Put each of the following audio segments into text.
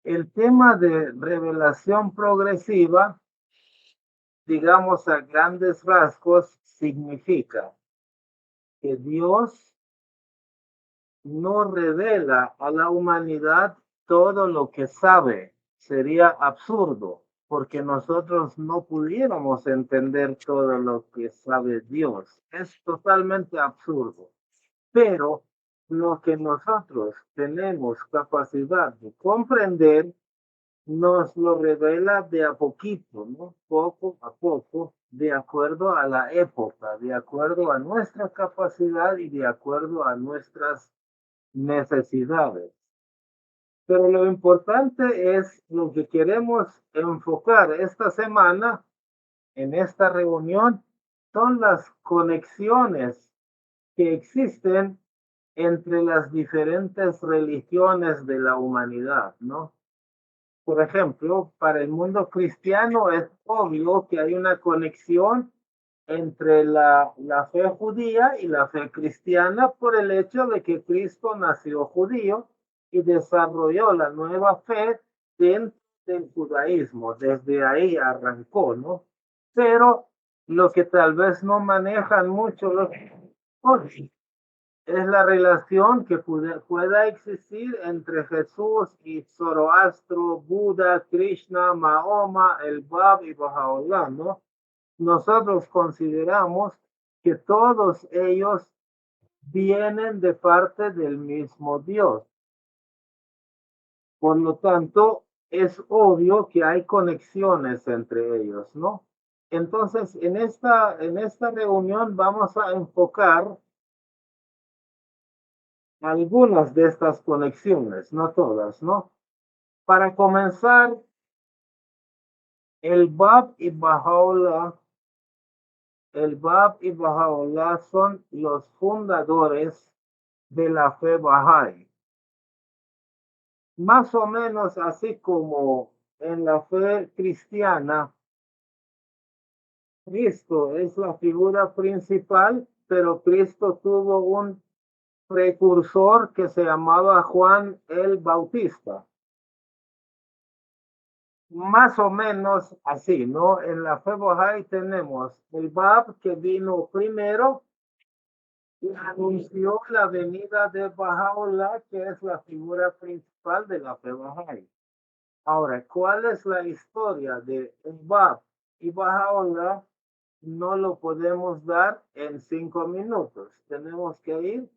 El tema de revelación progresiva, digamos a grandes rasgos, significa que Dios no revela a la humanidad todo lo que sabe. Sería absurdo, porque nosotros no pudiéramos entender todo lo que sabe Dios. Es totalmente absurdo. Pero lo que nosotros tenemos capacidad de comprender nos lo revela de a poquito, ¿no? Poco a poco, de acuerdo a la época, de acuerdo a nuestra capacidad y de acuerdo a nuestras necesidades. Pero lo importante es lo que queremos enfocar esta semana en esta reunión son las conexiones que existen entre las diferentes religiones de la humanidad, ¿no? Por ejemplo, para el mundo cristiano es obvio que hay una conexión entre la fe judía y la fe cristiana por el hecho de que Cristo nació judío y desarrolló la nueva fe dentro del judaísmo. Desde ahí arrancó, ¿no? Pero lo que tal vez no manejan mucho los es la relación que pueda existir entre Jesús y Zoroastro, Buda, Krishna, Mahoma, el Bab y Baha'u'lláh, ¿no? Nosotros consideramos que todos ellos vienen de parte del mismo Dios. Por lo tanto, es obvio que hay conexiones entre ellos, ¿no? Entonces, en esta reunión vamos a enfocar algunas de estas conexiones, no todas, ¿no? Para comenzar, el Bab y Baha'u'lláh, el Bab y Baha'u'lláh son los fundadores de la fe Bahá'í. Más o menos así como en la fe cristiana, Cristo es la figura principal, pero Cristo tuvo un precursor que se llamaba Juan el Bautista. Más o menos así, ¿no? En la fe Bahá'í tenemos el Bab que vino primero y anunció la venida de Baha'u'lláh, que es la figura principal de la fe Bahá'í. Ahora, ¿cuál es la historia de el Bab y Baha'u'lláh? No lo podemos dar en 5 minutos. Tenemos que ir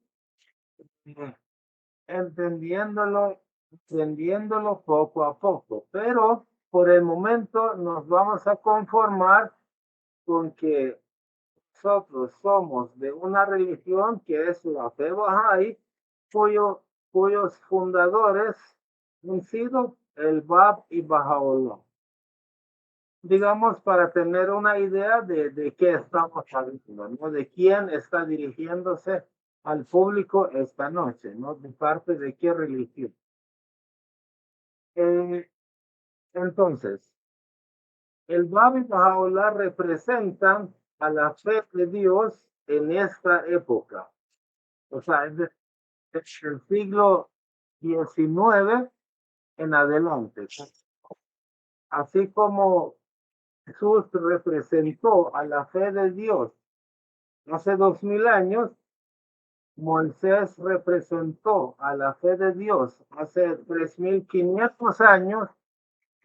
entendiéndolo, entendiéndolo poco a poco. Pero por el momento nos vamos a conformar con que nosotros somos de una religión que es la fe Bahá'í, cuyos fundadores han sido el Bab y Baha'u'lláh. Digamos, para tener una idea de qué estamos hablando, ¿no? De quién está dirigiéndose al público esta noche, ¿no? De parte de qué religión. Eh, entonces, el Bab y Baha'u'lláh representan a la fe de Dios en esta época. O sea, es del siglo XIX en adelante. Así como Jesús representó a la fe de Dios hace 2000 años, Moisés representó a la fe de Dios hace 3500 años,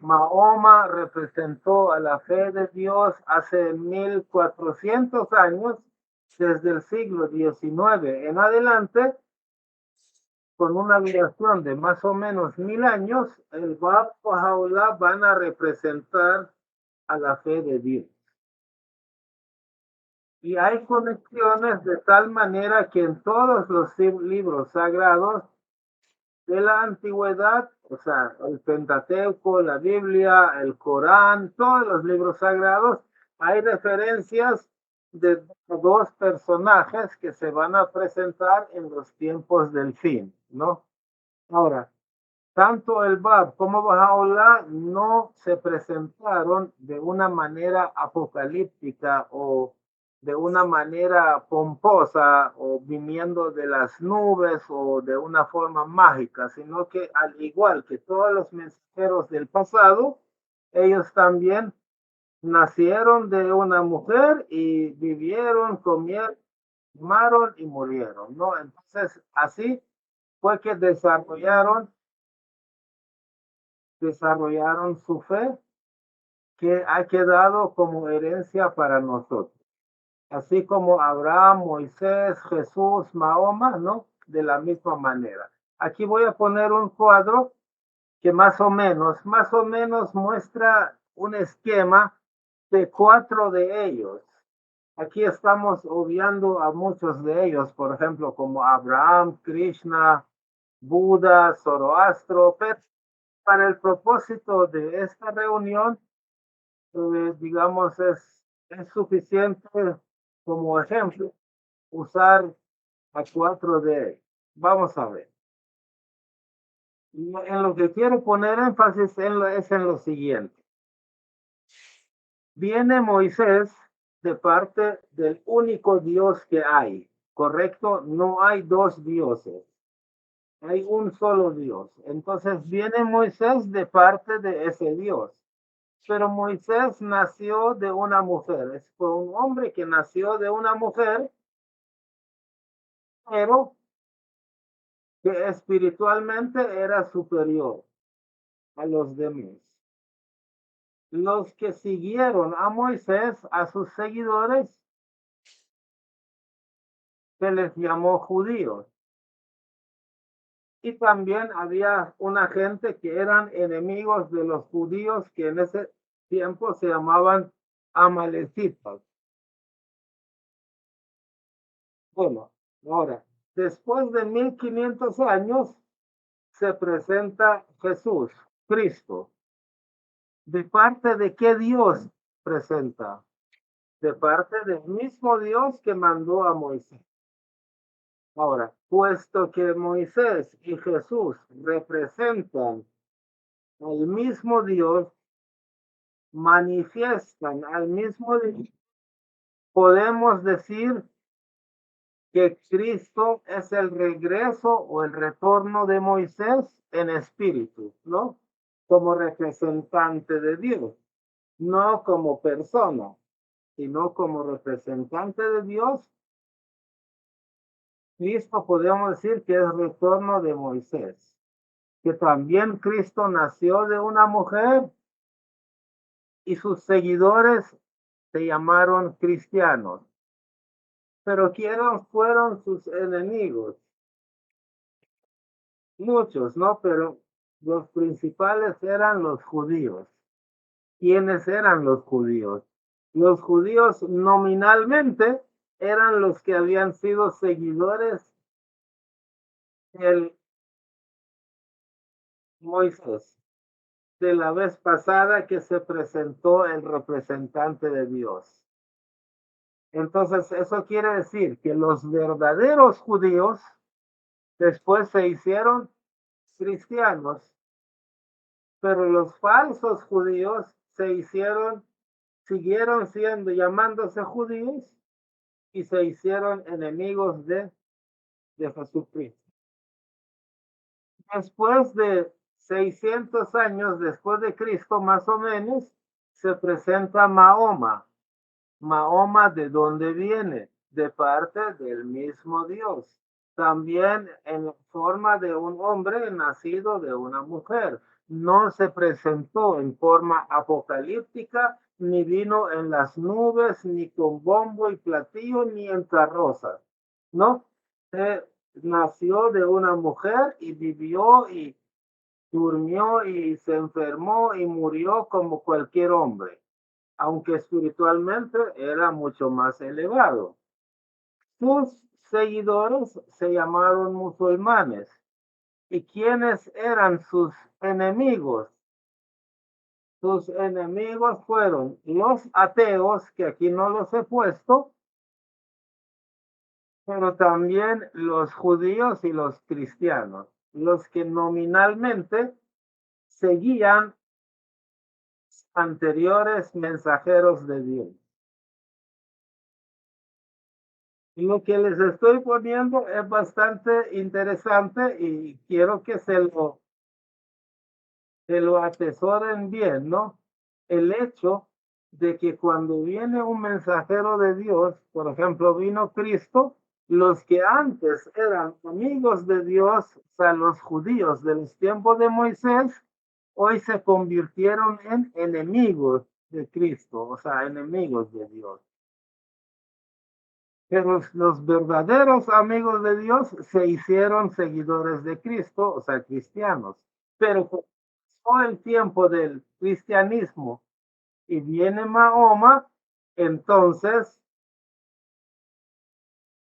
Mahoma representó a la fe de Dios hace 1400 años, desde el siglo XIX en adelante, con una duración de más o menos 1000 años, el Bab Baha'u'lláh van a representar a la fe de Dios. Y hay conexiones de tal manera que en todos los libros sagrados de la antigüedad, o sea, el Pentateuco, la Biblia, el Corán, todos los libros sagrados, hay referencias de dos personajes que se van a presentar en los tiempos del fin, ¿no? Ahora, tanto el Bab como Baha'u'lláh no se presentaron de una manera apocalíptica o de una manera pomposa o viniendo de las nubes o de una forma mágica, sino que al igual que todos los mensajeros del pasado, ellos también nacieron de una mujer y vivieron, comieron, amaron y murieron, ¿no? Entonces, así fue que desarrollaron su fe que ha quedado como herencia para nosotros. Así como Abraham, Moisés, Jesús, Mahoma, ¿no? De la misma manera. Aquí voy a poner un cuadro que más o menos muestra un esquema de 4 de ellos. Aquí estamos obviando a muchos de ellos, por ejemplo, como Abraham, Krishna, Buda, Zoroastro, pero para el propósito de esta reunión, digamos, es suficiente como ejemplo usar a 4 de ellos. Vamos a ver. En lo que quiero poner énfasis es en lo siguiente. Viene Moisés de parte del único Dios que hay, ¿correcto? No hay dos dioses, hay un solo Dios. Entonces viene Moisés de parte de ese Dios. Pero Moisés nació de una mujer, fue un hombre que nació de una mujer, pero que espiritualmente era superior a los demás. Los que siguieron a Moisés, a sus seguidores, se les llamó judíos. Y también había una gente que eran enemigos de los judíos que en ese tiempo se llamaban amalecitas. Bueno, ahora, después de 1500 años, se presenta Jesús, Cristo. ¿De parte de qué Dios presenta? De parte del mismo Dios que mandó a Moisés. Ahora, puesto que Moisés y Jesús representan al mismo Dios, manifiestan al mismo Dios, podemos decir que Cristo es el regreso o el retorno de Moisés en espíritu, ¿no? Como representante de Dios, no como persona, sino como representante de Dios. Cristo podemos decir que es retorno de Moisés, que también Cristo nació de una mujer y sus seguidores se llamaron cristianos. Pero ¿quiénes fueron sus enemigos? Muchos, ¿no? Pero los principales eran los judíos. ¿Quiénes eran los judíos? Los judíos nominalmente eran los que habían sido seguidores del Moisés, de la vez pasada que se presentó el representante de Dios. Entonces, eso quiere decir que los verdaderos judíos después se hicieron cristianos, pero los falsos judíos siguieron siendo, llamándose judíos y se hicieron enemigos de Jesucristo. Después de 600 años después de Cristo, más o menos, se presenta Mahoma. Mahoma, ¿de dónde viene? De parte del mismo Dios. También en forma de un hombre nacido de una mujer. No se presentó en forma apocalíptica, ni vino en las nubes, ni con bombo y platillo, ni en carrozas. No, nació de una mujer y vivió y durmió y se enfermó y murió como cualquier hombre, aunque espiritualmente era mucho más elevado. Sus seguidores se llamaron musulmanes. ¿Y quiénes eran sus enemigos? Sus enemigos fueron los ateos, que aquí no los he puesto, pero también los judíos y los cristianos, los que nominalmente seguían anteriores mensajeros de Dios. Lo que les estoy poniendo es bastante interesante y quiero que se lo atesoren bien, ¿no? El hecho de que cuando viene un mensajero de Dios, por ejemplo, vino Cristo, los que antes eran amigos de Dios, o sea, los judíos de los tiempos de Moisés, hoy se convirtieron en enemigos de Cristo, o sea, enemigos de Dios. Pero los verdaderos amigos de Dios se hicieron seguidores de Cristo, o sea, cristianos. Pero todo el tiempo del cristianismo y viene Mahoma, entonces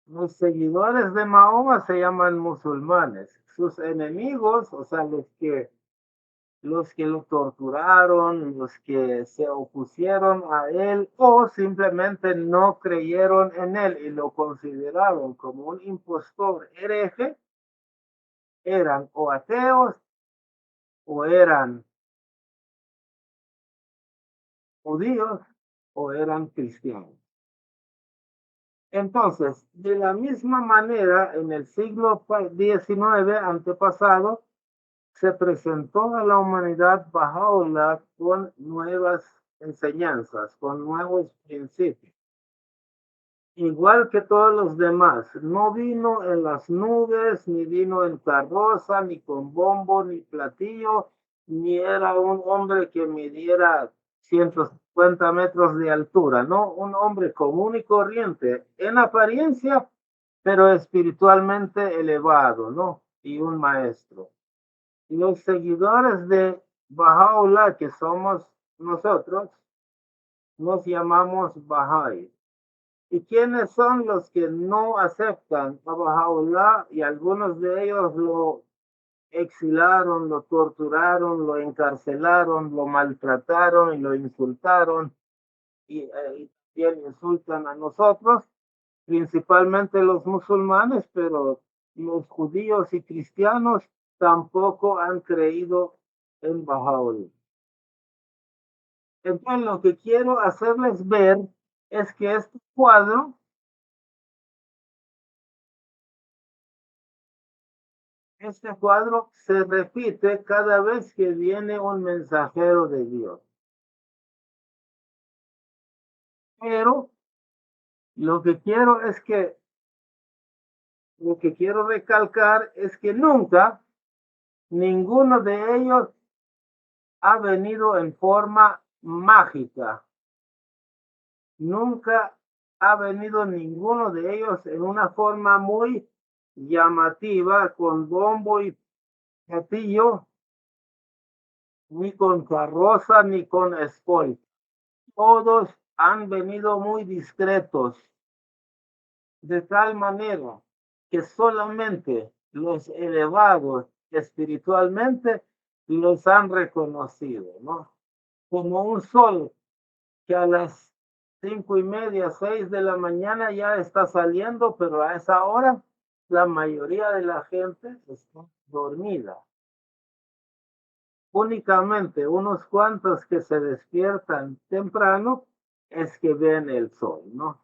los seguidores de Mahoma se llaman musulmanes. Sus enemigos, o sea, los que lo torturaron, los que se opusieron a él o simplemente no creyeron en él y lo consideraron como un impostor hereje, eran o ateos o eran judíos o eran cristianos. Entonces, de la misma manera, en el siglo XIX antepasado, se presentó a la humanidad Bahá'u'lláh con nuevas enseñanzas, con nuevos principios. Igual que todos los demás, no vino en las nubes, ni vino en carroza, ni con bombo, ni platillo, ni era un hombre que midiera 150 metros de altura, no, un hombre común y corriente, en apariencia, pero espiritualmente elevado, ¿no? Y un maestro. Los seguidores de Bahá'u'lláh, que somos nosotros, nos llamamos Bahá'í. ¿Y quiénes son los que no aceptan a Bahá'u'lláh? Y algunos de ellos lo exilaron, lo torturaron, lo encarcelaron, lo maltrataron y lo insultaron y también insultan a nosotros, principalmente los musulmanes, pero los judíos y cristianos tampoco han creído en Bahá'u'lláh. Entonces, lo que quiero hacerles ver es que este cuadro se repite cada vez que viene un mensajero de Dios. Pero lo que quiero recalcar es que nunca ninguno de ellos ha venido en forma mágica. Nunca ha venido ninguno de ellos en una forma muy llamativa, con bombo y platillo, ni con carroza, ni con escolta. Todos han venido muy discretos, de tal manera que solamente los elevados espiritualmente los han reconocido, ¿no? Como un sol que a las 5:30, 6 de la mañana ya está saliendo, pero a esa hora la mayoría de la gente está dormida. Únicamente unos cuantos que se despiertan temprano es que ven el sol, ¿no?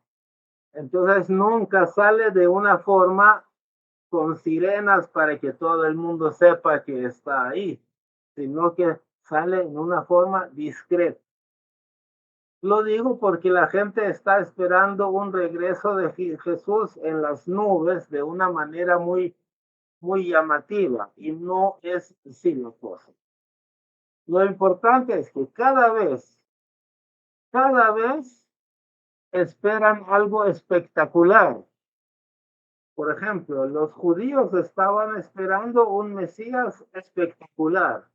Entonces nunca sale de una forma con sirenas para que todo el mundo sepa que está ahí, sino que sale en una forma discreta. Lo digo porque la gente está esperando un regreso de Jesús en las nubes de una manera muy llamativa y no es así la cosa. Lo importante es que cada vez esperan algo espectacular. Por ejemplo, los judíos estaban esperando un Mesías espectacular.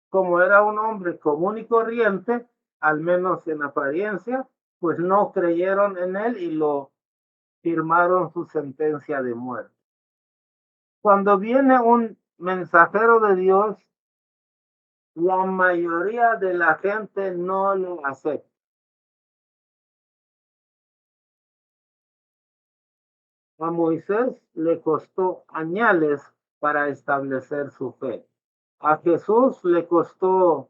Como era un hombre común y corriente, al menos en apariencia, pues no creyeron en él y lo firmaron su sentencia de muerte. Cuando viene un mensajero de Dios, la mayoría de la gente no lo acepta. A Moisés le costó años para establecer su fe. A Jesús le costó,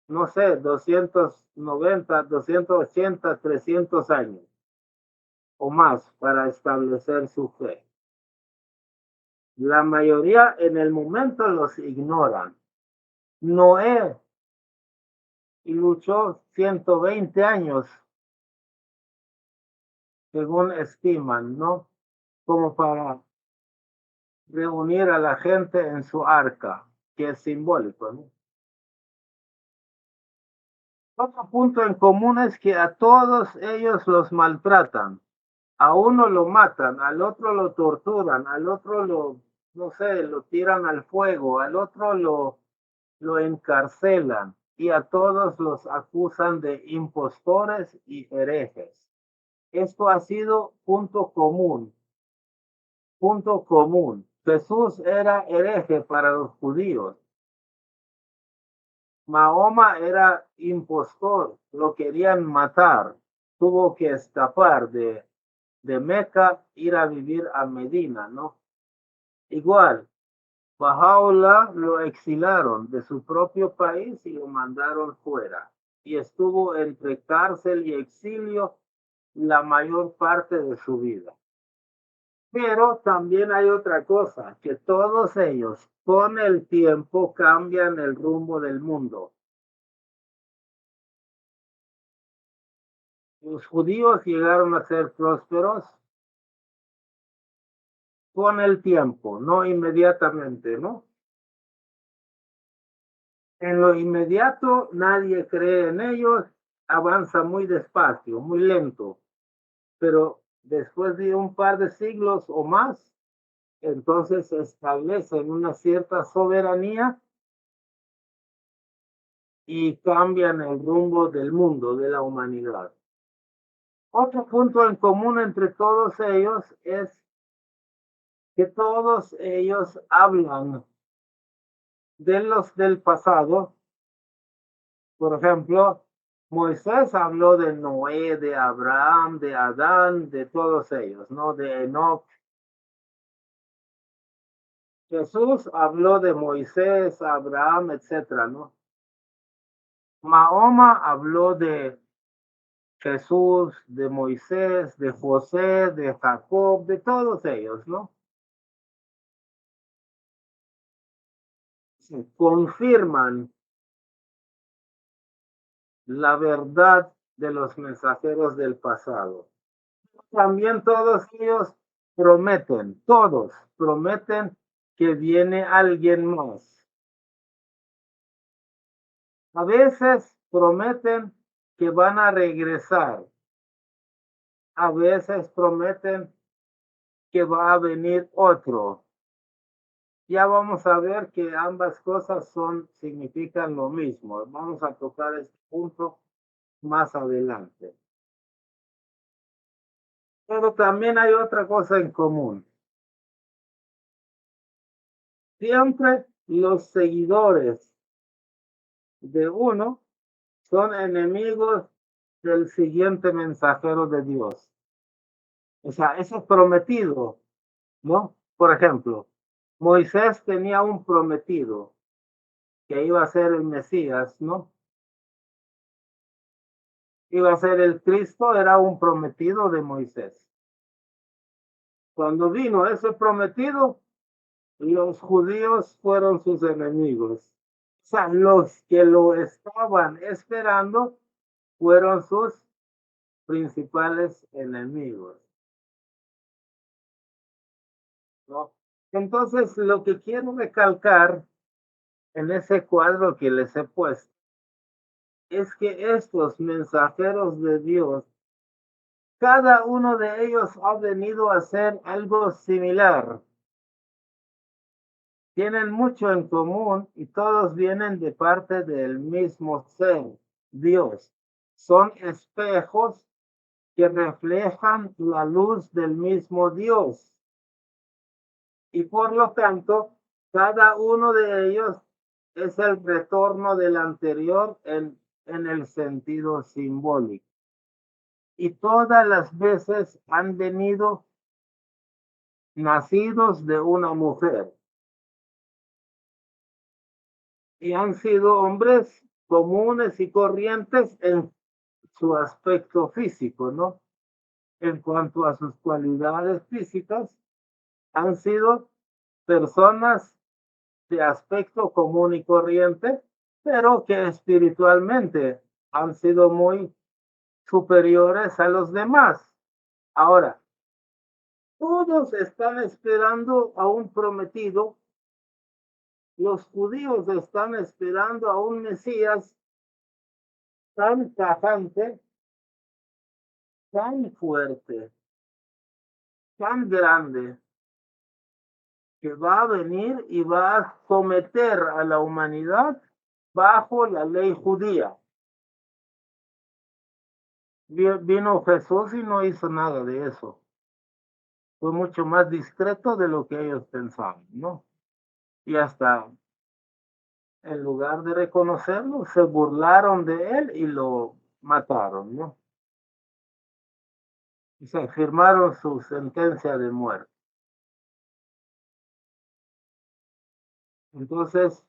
no sé, 290, 280, 300 años. o más para establecer su fe. La mayoría en el momento los ignoran. Noé luchó 120 años, según estiman, ¿no? Como para reunir a la gente en su arca, que es simbólico, ¿no? Otro punto en común es que a todos ellos los maltratan. A uno lo matan, al otro lo torturan, al otro lo, no sé, lo tiran al fuego, al otro lo encarcelan y a todos los acusan de impostores y herejes. Esto ha sido punto común, punto común. Jesús era hereje para los judíos. Mahoma era impostor, lo querían matar. Tuvo que escapar de Meca, ir a vivir a Medina, ¿no? Igual, Bahá'u'lláh lo exilaron de su propio país y lo mandaron fuera. Y estuvo entre cárcel y exilio la mayor parte de su vida. Pero también hay otra cosa, que todos ellos con el tiempo cambian el rumbo del mundo. Los judíos llegaron a ser prósperos con el tiempo, no inmediatamente, ¿no? En lo inmediato nadie cree en ellos, avanza muy despacio, muy lento, pero después de un par de siglos o más, entonces se establecen una cierta soberanía y cambian el rumbo del mundo, de la humanidad. Otro punto en común entre todos ellos es que todos ellos hablan de los del pasado. Por ejemplo, Moisés habló de Noé, de Abraham, de Adán, de todos ellos, ¿no? De Enoch. Jesús habló de Moisés, Abraham, etcétera, ¿no? Mahoma habló de Jesús, de Moisés, de José, de Jacob, de todos ellos, ¿no? Se confirman la verdad de los mensajeros del pasado. También todos ellos prometen, todos prometen que viene alguien más. A veces prometen que van a regresar. A veces prometen que va a venir otro. Ya vamos a ver que ambas cosas significan lo mismo. Vamos a tocar este punto más adelante. Pero también hay otra cosa en común. Siempre los seguidores de uno son enemigos del siguiente mensajero de Dios. O sea, eso es prometido, ¿no? Por ejemplo, Moisés tenía un prometido que iba a ser el Mesías, ¿no? Iba a ser el Cristo, era un prometido de Moisés. Cuando vino ese prometido, los judíos fueron sus enemigos. O sea, los que lo estaban esperando fueron sus principales enemigos, ¿no? Entonces, lo que quiero recalcar en ese cuadro que les he puesto es que estos mensajeros de Dios, cada uno de ellos ha venido a hacer algo similar. Tienen mucho en común y todos vienen de parte del mismo ser, Dios. Son espejos que reflejan la luz del mismo Dios. Y por lo tanto, cada uno de ellos es el retorno del anterior en el sentido simbólico. Y todas las veces han venido nacidos de una mujer y han sido hombres comunes y corrientes en su aspecto físico, ¿no? en cuanto a sus cualidades físicas, han sido personas de aspecto común y corriente, pero que espiritualmente han sido muy superiores a los demás. Ahora, todos están esperando a un prometido. Los judíos están esperando a un Mesías tan tajante, tan fuerte, tan grande, que va a venir y va a someter a la humanidad bajo la ley judía. Vino Jesús y no hizo nada de eso. Fue mucho más discreto de lo que ellos pensaban, ¿no? Y hasta en lugar de reconocerlo, se burlaron de él y lo mataron, ¿no? Y se firmaron su sentencia de muerte. Entonces,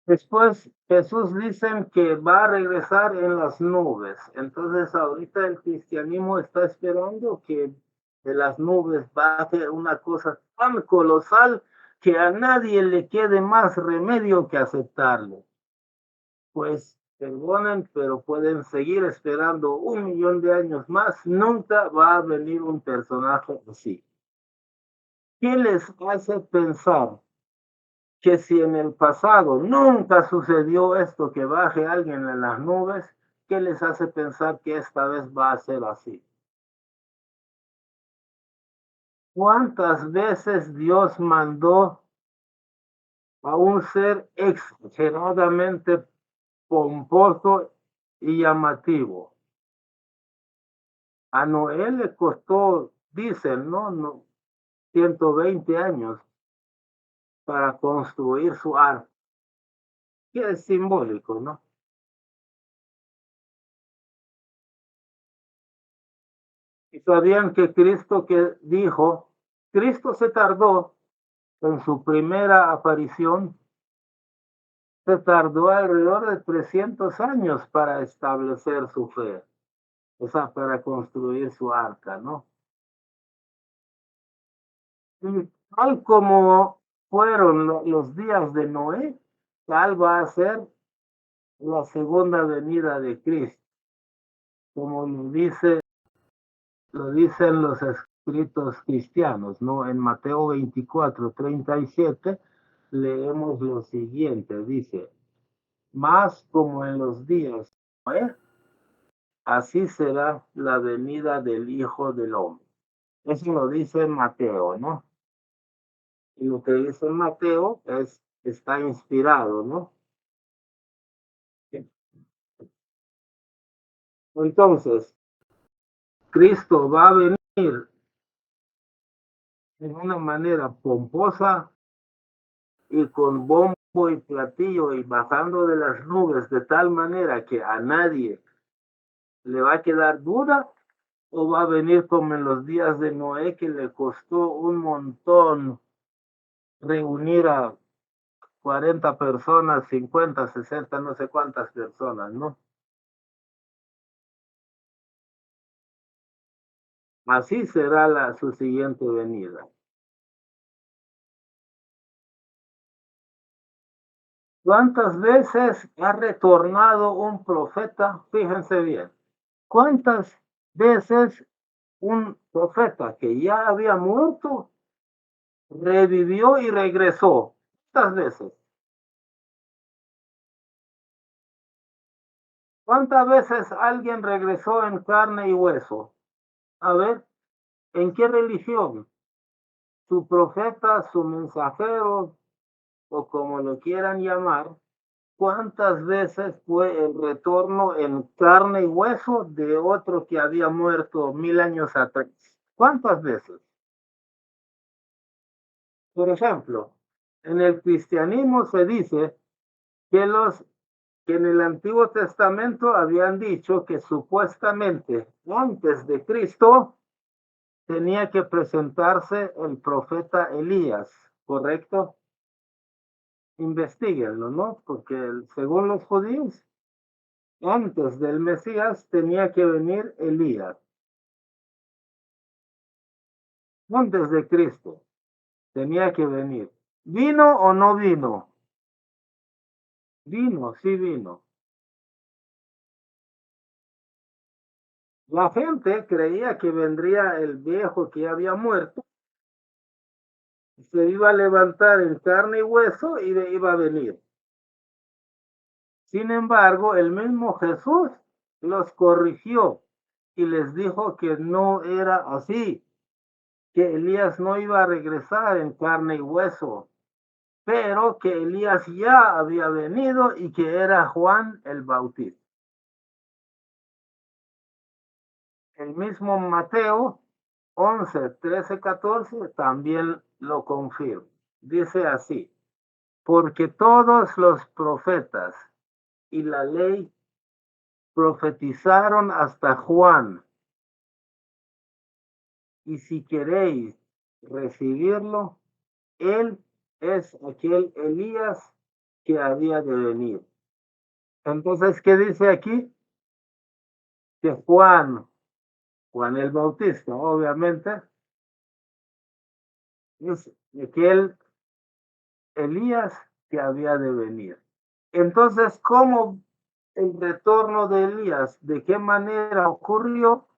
después Jesús dicen que va a regresar en las nubes. Entonces, ahorita el cristianismo está esperando que de las nubes baje una cosa tan colosal que a nadie le quede más remedio que aceptarlo. Pues perdonen, pero pueden seguir esperando 1 millón de años más. Nunca va a venir un personaje así. ¿Qué les hace pensar que si en el pasado nunca sucedió esto, que baje alguien en las nubes, qué les hace pensar que esta vez va a ser así? ¿Cuántas veces Dios mandó a un ser exageradamente pomposo y llamativo? A Noé le costó, dicen, ¿no? 120 años para construir su arca, que es simbólico, ¿no? Y sabían que Cristo que dijo, Cristo se tardó en su primera aparición, se tardó alrededor de 300 años para establecer su fe, o sea, para construir su arca, ¿no? Y tal como fueron los días de Noé, tal va a ser la segunda venida de Cristo, como lo dicen los escritos cristianos, ¿no? En Mateo 24:37 leemos lo siguiente, dice, más como en los días, ¿eh? Así será la venida del Hijo del Hombre. Eso lo dice Mateo, ¿no? Y lo que dice Mateo está inspirado, ¿no? Entonces, Cristo va a venir de una manera pomposa y con bombo y platillo y bajando de las nubes de tal manera que a nadie le va a quedar duda, o va a venir como en los días de Noé, que le costó un montón reunir a 40 personas, 50, 60, no sé cuántas personas, ¿no? Así será su siguiente venida. ¿Cuántas veces ha retornado un profeta? Fíjense bien. ¿Cuántas veces un profeta que ya había muerto revivió y regresó? ¿Cuántas veces? ¿Cuántas veces alguien regresó en carne y hueso? A ver, ¿en qué religión? Su profeta, su mensajero, o como lo quieran llamar, ¿cuántas veces fue el retorno en carne y hueso de otro que había muerto 1000 años atrás? ¿Cuántas veces? Por ejemplo, en el cristianismo se dice que que en el Antiguo Testamento habían dicho que supuestamente antes de Cristo tenía que presentarse el profeta Elías, ¿correcto? Investíguenlo, ¿no? Porque según los judíos, antes del Mesías tenía que venir Elías. antes de Cristo, tenía que venir. ¿Vino o no vino? Vino, sí vino. La gente creía que vendría el viejo que había muerto, se iba a levantar en carne y hueso y iba a venir. Sin embargo, el mismo Jesús los corrigió y les dijo que no era así, que Elías no iba a regresar en carne y hueso, pero que Elías ya había venido y que era Juan el Bautista. El mismo Mateo 11, 13, 14 también lo confirma. Dice así, porque todos los profetas y la ley profetizaron hasta Juan. Y si queréis recibirlo, él es aquel Elías que había de venir. Entonces, ¿qué dice aquí? Que Juan el Bautista, obviamente, es aquel Elías que había de venir. Entonces, ¿cómo el retorno de Elías? ¿De qué manera ocurrió?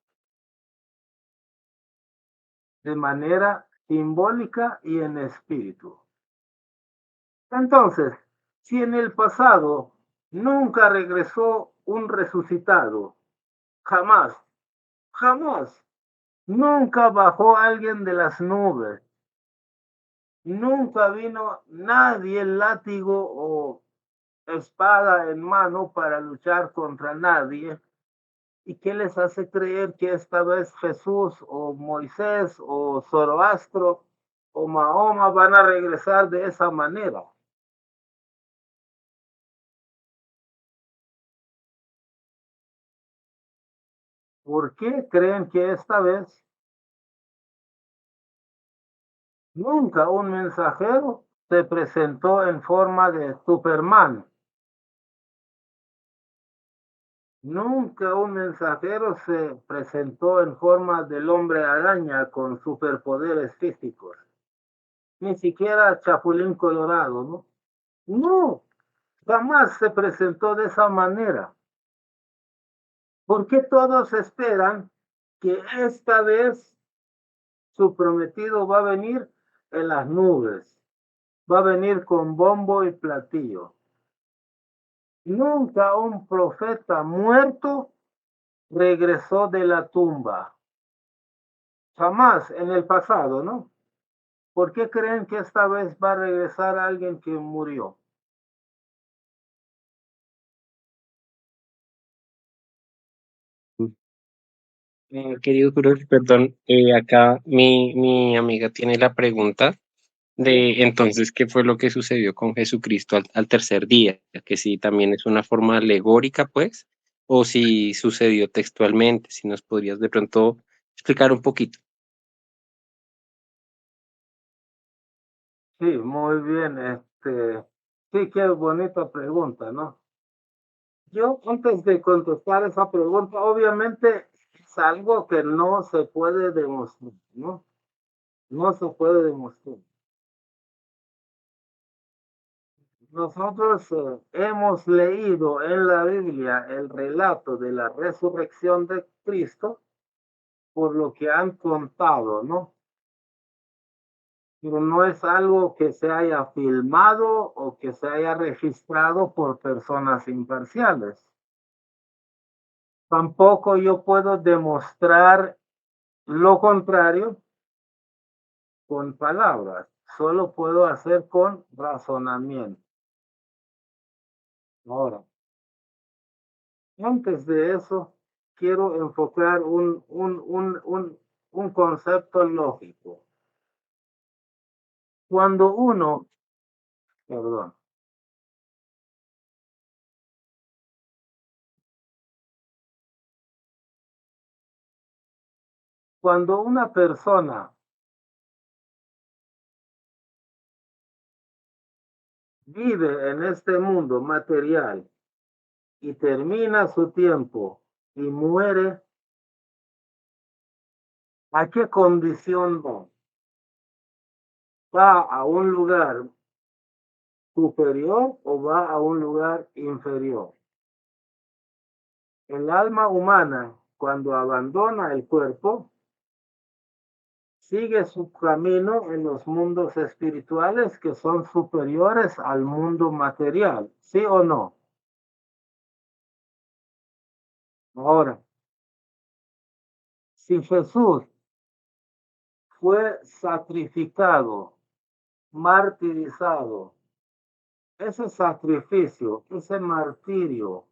De manera simbólica y en espíritu. Entonces, si en el pasado nunca regresó un resucitado, jamás, jamás, nunca bajó alguien de las nubes, nunca vino nadie látigo o espada en mano para luchar contra nadie. ¿Y qué les hace creer que esta vez Jesús o Moisés o Zoroastro o Mahoma van a regresar de esa manera? ¿Por qué creen que esta vez nunca un mensajero se presentó en forma de Superman? Nunca un mensajero se presentó en forma del hombre araña con superpoderes físicos. Ni siquiera Chapulín Colorado, ¿no? No, jamás se presentó de esa manera. ¿Por qué todos esperan que esta vez su prometido va a venir en las nubes? Va a venir con bombo y platillo. Nunca un profeta muerto regresó de la tumba. Jamás en el pasado, ¿no? ¿Por qué creen que esta vez va a regresar alguien que murió? Querido Cruz, perdón, acá mi amiga tiene la pregunta Sí, de entonces, ¿qué fue lo que sucedió con Jesucristo al tercer día? Que si también es una forma alegórica, pues, o si sucedió textualmente, si nos podrías de pronto explicar un poquito. sí, muy bien. Sí, qué bonita pregunta, ¿no? Yo, antes de contestar esa pregunta, obviamente es algo que no se puede demostrar, ¿no? No se puede demostrar. Nosotros hemos leído en la Biblia el relato de la resurrección de Cristo por lo que han contado, ¿no? Pero no es algo que se haya filmado o que se haya registrado por personas imparciales. Tampoco yo puedo demostrar lo contrario con palabras, solo puedo hacer con razonamiento. Ahora, antes de eso, quiero enfocar un concepto lógico. Cuando uno, perdón, cuando una persona vive en este mundo material y termina su tiempo y muere, ¿a qué condición va? ¿Va a un lugar superior o va a un lugar inferior? El alma humana, cuando abandona el cuerpo, sigue su camino en los mundos espirituales que son superiores al mundo material, ¿sí o no? Ahora, si Jesús fue sacrificado, martirizado, ese sacrificio, ese martirio,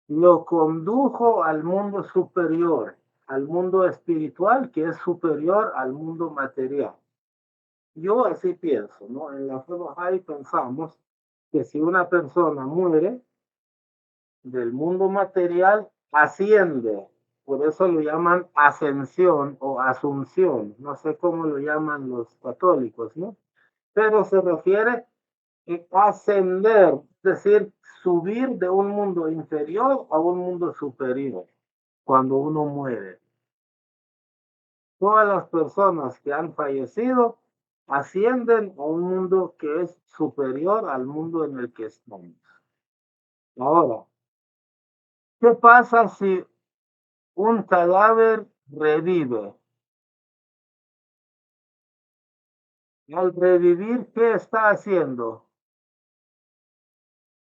lo condujo al mundo superior, al mundo espiritual que es superior al mundo material. Yo así pienso, ¿no? En la fe Bahá'í pensamos que si una persona muere del mundo material, asciende. Por eso lo llaman ascensión o asunción. No sé cómo lo llaman los católicos, ¿no? Pero se refiere a ascender, es decir, subir de un mundo inferior a un mundo superior cuando uno muere. Todas las personas que han fallecido ascienden a un mundo que es superior al mundo en el que estamos. Ahora, ¿qué pasa si un cadáver revive? Al revivir, ¿qué está haciendo?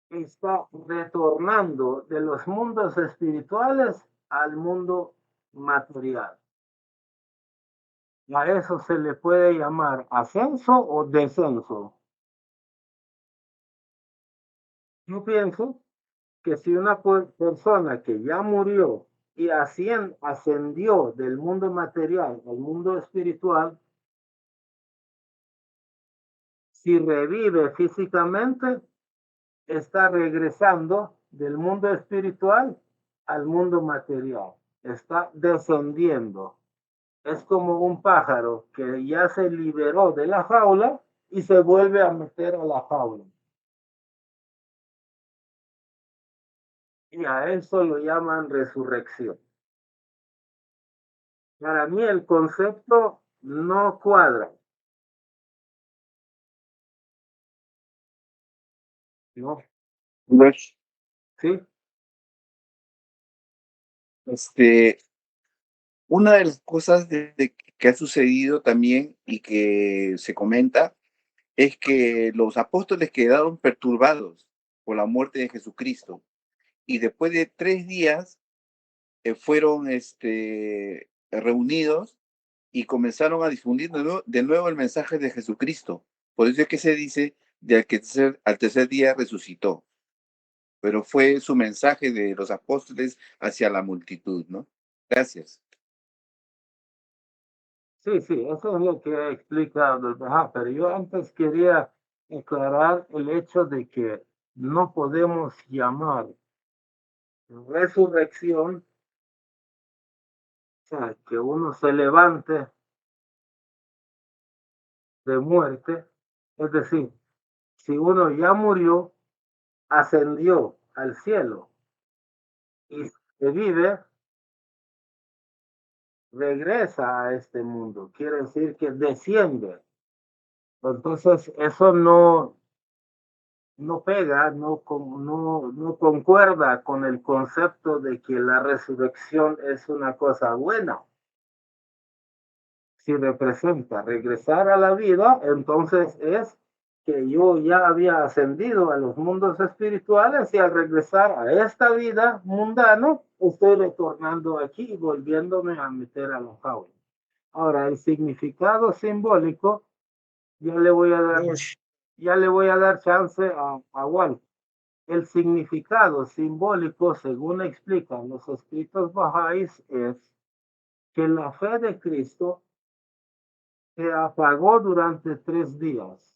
Está retornando de los mundos espirituales al mundo material. A eso se le puede llamar ascenso o descenso. Yo pienso que si una persona que ya murió y ascendió del mundo material al mundo espiritual, si revive físicamente, está regresando del mundo espiritual al mundo material, está descendiendo. Es como un pájaro que ya se liberó de la jaula y se vuelve a meter a la jaula. Y a eso lo llaman resurrección. Para mí el concepto no cuadra, ¿no? Pues, ¿Sí? Este, una de las cosas que ha sucedido también y que se comenta es que los apóstoles quedaron perturbados por la muerte de Jesucristo y después de 3 días fueron reunidos y comenzaron a difundir de nuevo el mensaje de Jesucristo. Por eso es que se dice de que al tercer día resucitó, pero fue su mensaje de los apóstoles hacia la multitud, ¿no? Gracias. Sí, sí, eso es lo que explica Abdul Baha, pero yo antes quería aclarar el hecho de que no podemos llamar resurrección, o sea, que uno se levante de muerte, es decir, si uno ya murió, ascendió al cielo y se vive, regresa a este mundo, quiere decir que desciende. Entonces, eso no pega, no concuerda con el concepto de que la resurrección es una cosa buena. Si representa regresar a la vida, entonces es que yo ya había ascendido a los mundos espirituales y al regresar a esta vida mundana, estoy retornando aquí y volviéndome a meter a la jaula. Ahora, el significado simbólico, ya le voy a dar, ya le voy a dar chance a Walt. El significado simbólico, según explican los escritos bahá'ís, es que la fe de Cristo se apagó durante 3 días.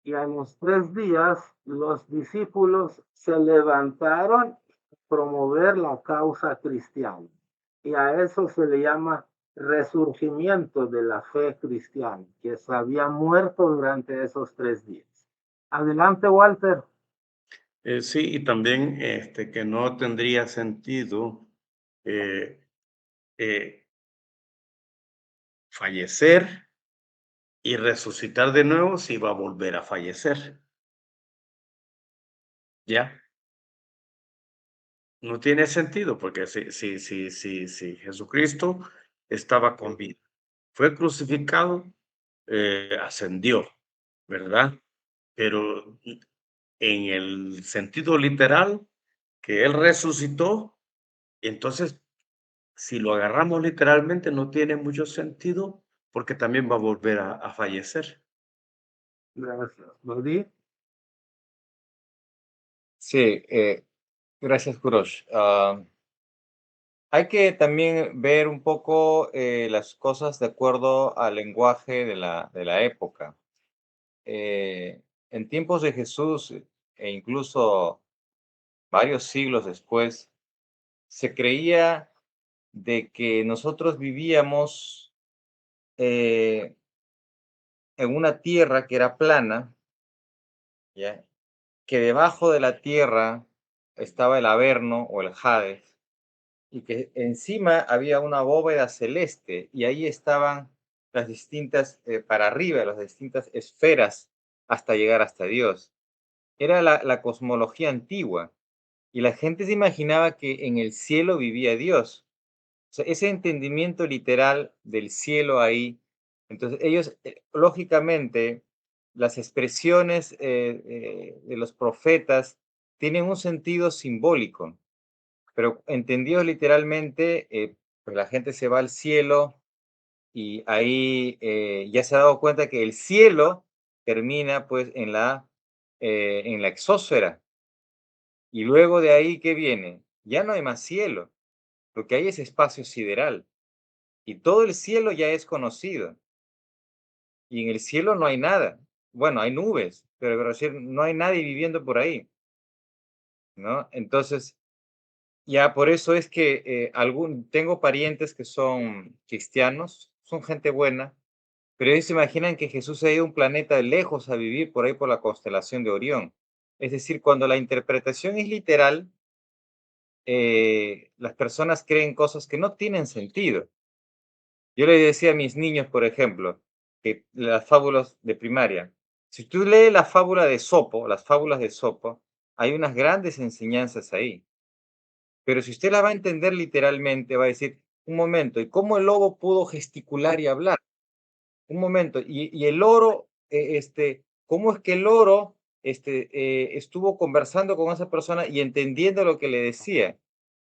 Y a los 3 días los discípulos se levantaron a promover la causa cristiana. Y a eso se le llama resurgimiento de la fe cristiana, que se había muerto durante esos 3 días. Adelante, Walter. Sí, y también que no tendría sentido eh, fallecer y resucitar de nuevo si va a volver a fallecer. ¿Ya? No tiene sentido, porque si Jesucristo estaba con vida, fue crucificado, ascendió, ¿verdad? Pero en el sentido literal, que Él resucitó, entonces, si lo agarramos literalmente, no tiene mucho sentido, porque también va a volver a fallecer. Gracias. Lodi. Sí, gracias, Kurosh. Hay que también ver un poco las cosas de acuerdo al lenguaje de la época. En tiempos de Jesús e incluso varios siglos después, se creía de que nosotros vivíamos en una tierra que era plana, ¿ya? Que debajo de la tierra estaba el Averno o el Hades, y que encima había una bóveda celeste, y ahí estaban las distintas, para arriba, las distintas esferas hasta llegar hasta Dios. Era la cosmología antigua, y la gente se imaginaba que en el cielo vivía Dios. O sea, ese entendimiento literal del cielo ahí, entonces ellos, lógicamente, las expresiones de los profetas tienen un sentido simbólico, pero entendido literalmente, pues la gente se va al cielo y ahí ya se ha dado cuenta que el cielo termina pues en la exósfera. Y luego de ahí, ¿qué viene? Ya no hay más cielo, lo que hay es espacio sideral. Y todo el cielo ya es conocido. Y en el cielo no hay nada. Bueno, hay nubes, pero decir, no hay nadie viviendo por ahí, ¿no? Entonces, ya por eso es que tengo parientes que son cristianos, son gente buena, pero ellos se imaginan que Jesús se ha ido a un planeta lejos a vivir por ahí por la constelación de Orión. Es decir, cuando la interpretación es literal, las personas creen cosas que no tienen sentido. Yo le decía a mis niños, por ejemplo, que las fábulas de primaria, si tú lees la fábula de Sopo, las fábulas de Sopo, hay unas grandes enseñanzas ahí. Pero si usted la va a entender literalmente, va a decir, un momento, ¿y cómo el lobo pudo gesticular y hablar? Un momento, y el loro, ¿cómo es que el loro estuvo conversando con esa persona y entendiendo lo que le decía?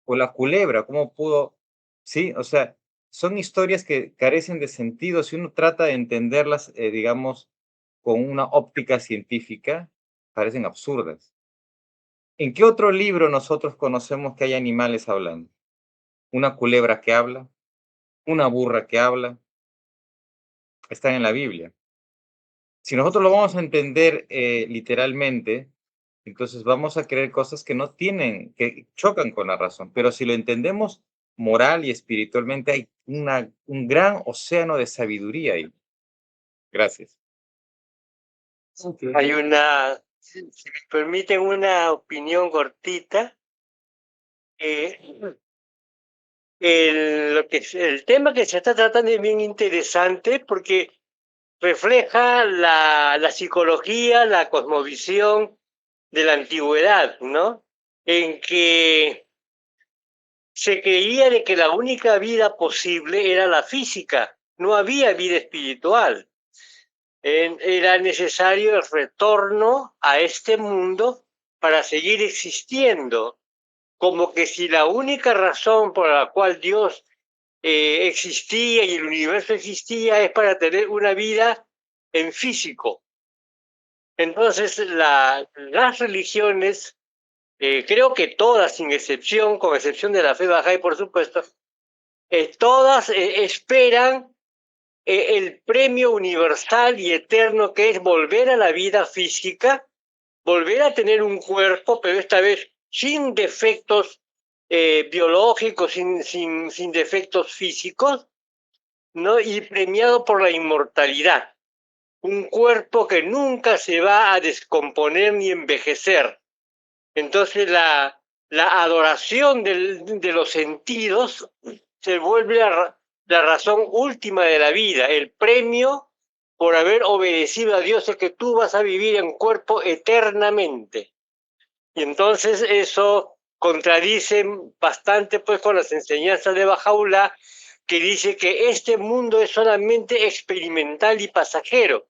O la culebra, ¿cómo pudo? Sí, o sea, son historias que carecen de sentido si uno trata de entenderlas, digamos, con una óptica científica, parecen absurdas. ¿En qué otro libro nosotros conocemos que hay animales hablando? Una culebra que habla, una burra que habla, están en la Biblia. Si nosotros lo vamos a entender literalmente, entonces vamos a creer cosas que no tienen, que chocan con la razón. Pero si lo entendemos moral y espiritualmente, hay un gran océano de sabiduría ahí. Gracias. Okay. Hay si me permiten una opinión cortita, el tema que se está tratando es bien interesante porque refleja la psicología, la cosmovisión de la antigüedad, ¿no? En que se creía de que la única vida posible era la física, no había vida espiritual. Era necesario el retorno a este mundo para seguir existiendo, como que si la única razón por la cual Dios existía y el universo existía es para tener una vida en físico. Entonces, las religiones, creo que todas, sin excepción, con excepción de la fe Bahá'í, por supuesto, todas esperan el premio universal y eterno que es volver a la vida física, volver a tener un cuerpo, pero esta vez sin defectos biológicos, sin defectos físicos, ¿no? Y premiado por la inmortalidad. Un cuerpo que nunca se va a descomponer ni envejecer. Entonces la adoración de los sentidos se vuelve la razón última de la vida, el premio por haber obedecido a Dios, es que tú vas a vivir en cuerpo eternamente. Y entonces eso contradice bastante pues con las enseñanzas de Bahá'u'lláh, que dice que este mundo es solamente experimental y pasajero,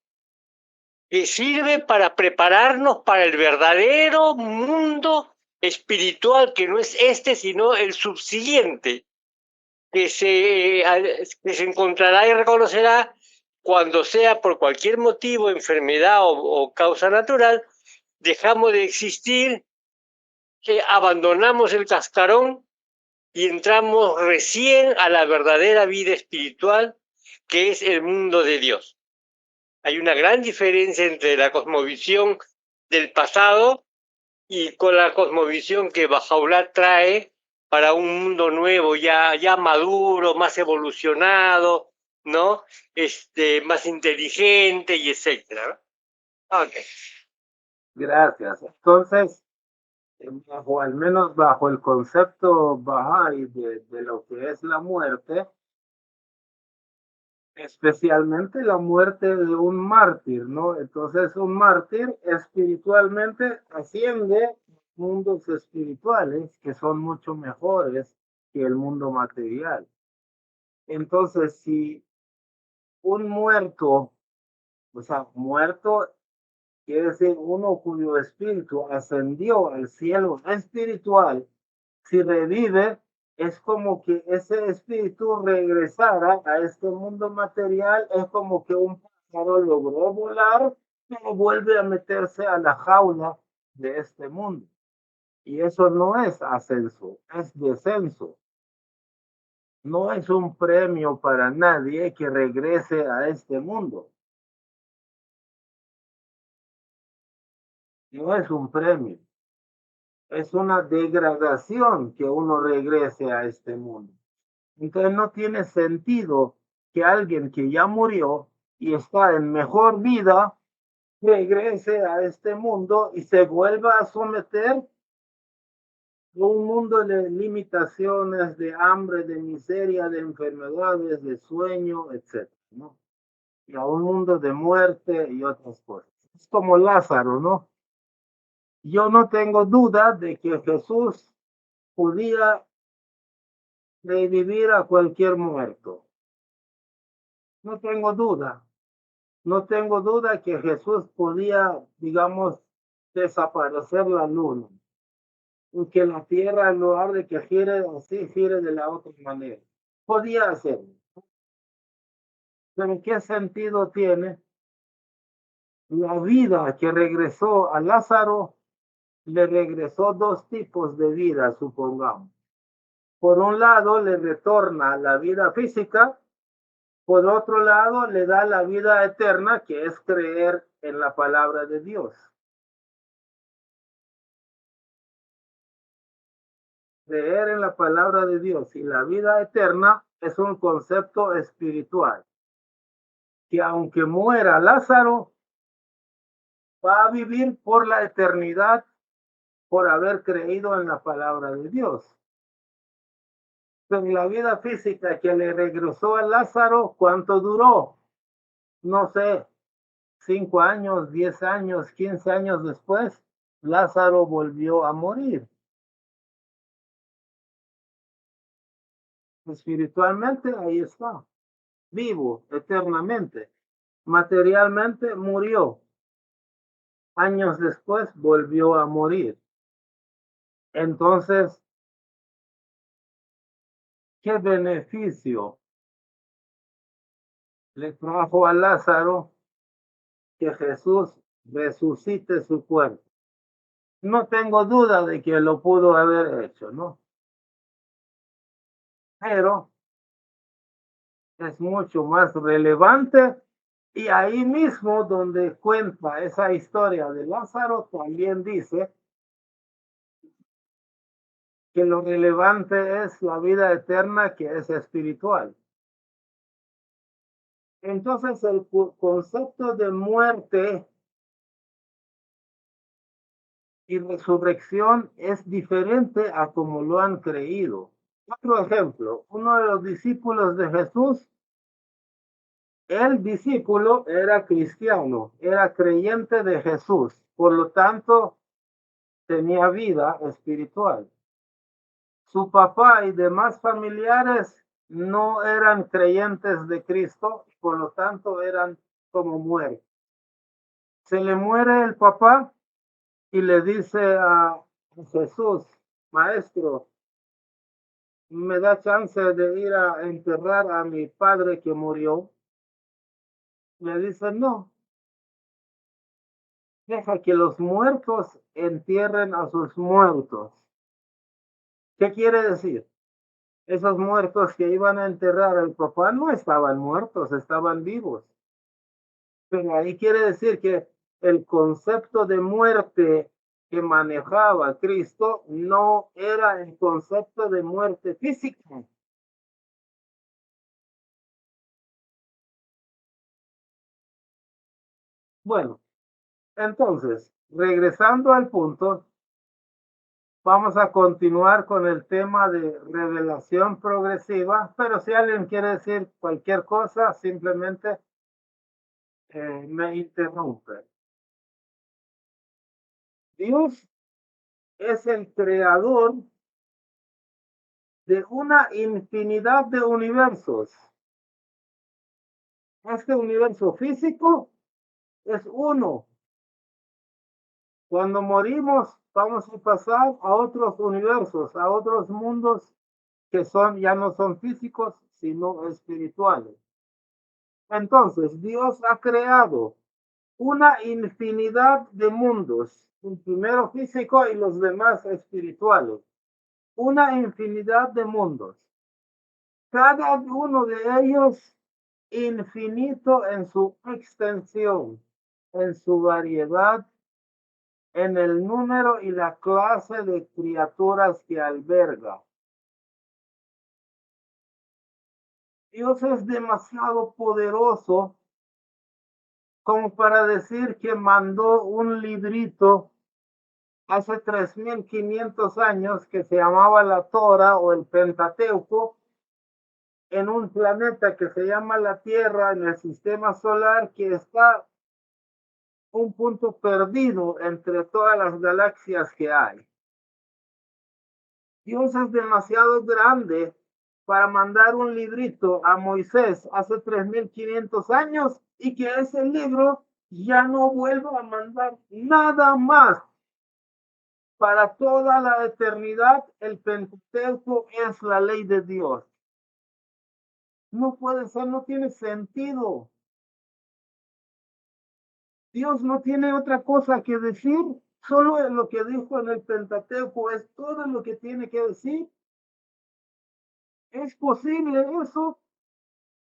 que sirve para prepararnos para el verdadero mundo espiritual, que no es este, sino el subsiguiente, que se encontrará y reconocerá cuando sea por cualquier motivo, enfermedad o causa natural, dejamos de existir, que abandonamos el cascarón y entramos recién a la verdadera vida espiritual, que es el mundo de Dios. Hay una gran diferencia entre la cosmovisión del pasado y con la cosmovisión que Bahá'u'lláh trae para un mundo nuevo, ya maduro, más evolucionado, ¿no? Más inteligente y etcétera, ¿no? Okay. Gracias. Entonces, al menos bajo el concepto Bahá'í de lo que es la muerte, especialmente la muerte de un mártir, ¿no? Entonces, un mártir espiritualmente asciende a mundos espirituales que son mucho mejores que el mundo material. Entonces, si un muerto, o sea, muerto quiere decir uno cuyo espíritu ascendió al cielo espiritual, si revive, es como que ese espíritu regresara a este mundo material, es como que un pájaro logró volar, pero vuelve a meterse a la jaula de este mundo. Y eso no es ascenso, es descenso. No es un premio para nadie que regrese a este mundo. No es un premio. Es una degradación que uno regrese a este mundo. Entonces no tiene sentido que alguien que ya murió y está en mejor vida regrese a este mundo y se vuelva a someter a un mundo de limitaciones, de hambre, de miseria, de enfermedades, de sueño, etc., ¿no? Y a un mundo de muerte y otras cosas. Es como Lázaro, ¿no? Yo no tengo duda de que Jesús podía revivir a cualquier muerto. No tengo duda. No tengo duda que Jesús podía, digamos, desaparecer la luna y que la tierra, en lugar de que gire así, gire de la otra manera. Podía hacerlo. Pero ¿qué sentido tiene la vida que regresó a Lázaro? Le regresó dos tipos de vida, supongamos. Por un lado, le retorna la vida física. Por otro lado, le da la vida eterna, que es creer en la palabra de Dios. Creer en la palabra de Dios y la vida eterna es un concepto espiritual. Que aunque muera Lázaro, va a vivir por la eternidad por haber creído en la palabra de Dios. Pero la vida física que le regresó a Lázaro, ¿cuánto duró? No sé, 5 años, 10 años, 15 años después, Lázaro volvió a morir. Espiritualmente, ahí está, vivo eternamente. Materialmente murió. Años después volvió a morir. Entonces, ¿qué beneficio le trajo a Lázaro que Jesús resucite su cuerpo? No tengo duda de que lo pudo haber hecho, ¿no? Pero es mucho más relevante, y ahí mismo donde cuenta esa historia de Lázaro, también dice que lo relevante es la vida eterna, que es espiritual. Entonces el concepto de muerte y resurrección es diferente a como lo han creído. Otro ejemplo, uno de los discípulos de Jesús, el discípulo era cristiano, era creyente de Jesús, por lo tanto tenía vida espiritual. Su papá y demás familiares no eran creyentes de Cristo, por lo tanto eran como muertos. Se le muere el papá y le dice a Jesús, maestro, ¿me da chance de ir a enterrar a mi padre que murió? Le dice, no, deja que los muertos entierren a sus muertos. ¿Qué quiere decir? Esos muertos que iban a enterrar al papá no estaban muertos, estaban vivos. Pero ahí quiere decir que el concepto de muerte que manejaba Cristo no era el concepto de muerte física. Bueno, entonces, regresando al punto, vamos a continuar con el tema de revelación progresiva, pero si alguien quiere decir cualquier cosa, simplemente me interrumpe. Dios es el creador de una infinidad de universos. Este universo físico es uno. Cuando morimos, vamos a pasar a otros universos, a otros mundos que ya no son físicos, sino espirituales. Entonces, Dios ha creado una infinidad de mundos, el primero físico y los demás espirituales. Una infinidad de mundos. Cada uno de ellos infinito en su extensión, en su variedad, en el número y la clase de criaturas que alberga. Dios es demasiado poderoso como para decir que mandó un librito hace 3500 años que se llamaba la Torah o el Pentateuco en un planeta que se llama la Tierra en el sistema solar que está un punto perdido entre todas las galaxias que hay. Dios es demasiado grande para mandar un librito a Moisés hace 3500 años y que ese libro ya no vuelva a mandar nada más. Para toda la eternidad, el Pentateuco es la ley de Dios. No puede ser, no tiene sentido. Dios no tiene otra cosa que decir, solo lo que dijo en el Pentateuco es todo lo que tiene que decir. ¿Es posible eso?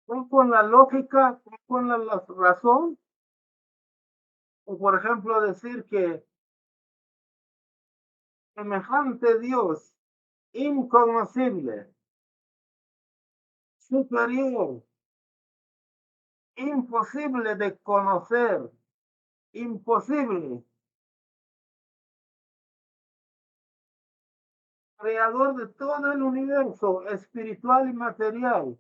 ¿Con la lógica, con la razón? O por ejemplo decir que semejante Dios, inconocible, superior, imposible de conocer, imposible, creador de todo el universo espiritual y material,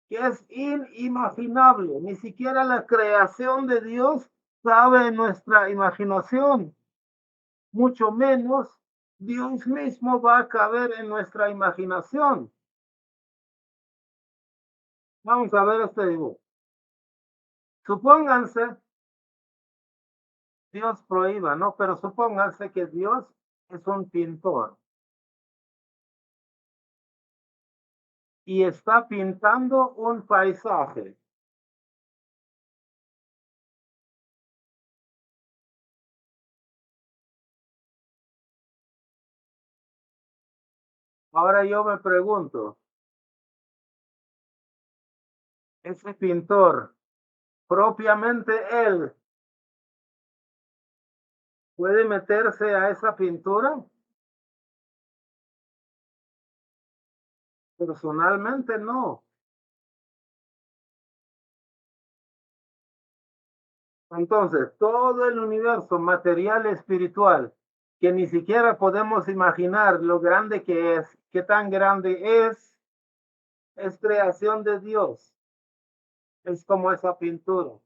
que es inimaginable. Ni siquiera la creación de Dios cabe en nuestra imaginación, mucho menos Dios mismo va a caber en nuestra imaginación. Vamos a ver este dibujo. Supónganse, Dios prohíba, ¿no? Pero supónganse que Dios es un pintor y está pintando un paisaje. Ahora yo me pregunto, ese pintor, propiamente él, ¿puede meterse a esa pintura? Personalmente no. Entonces, todo el universo material y espiritual que ni siquiera podemos imaginar lo grande que es, qué tan grande es creación de Dios. Es como esa pintura.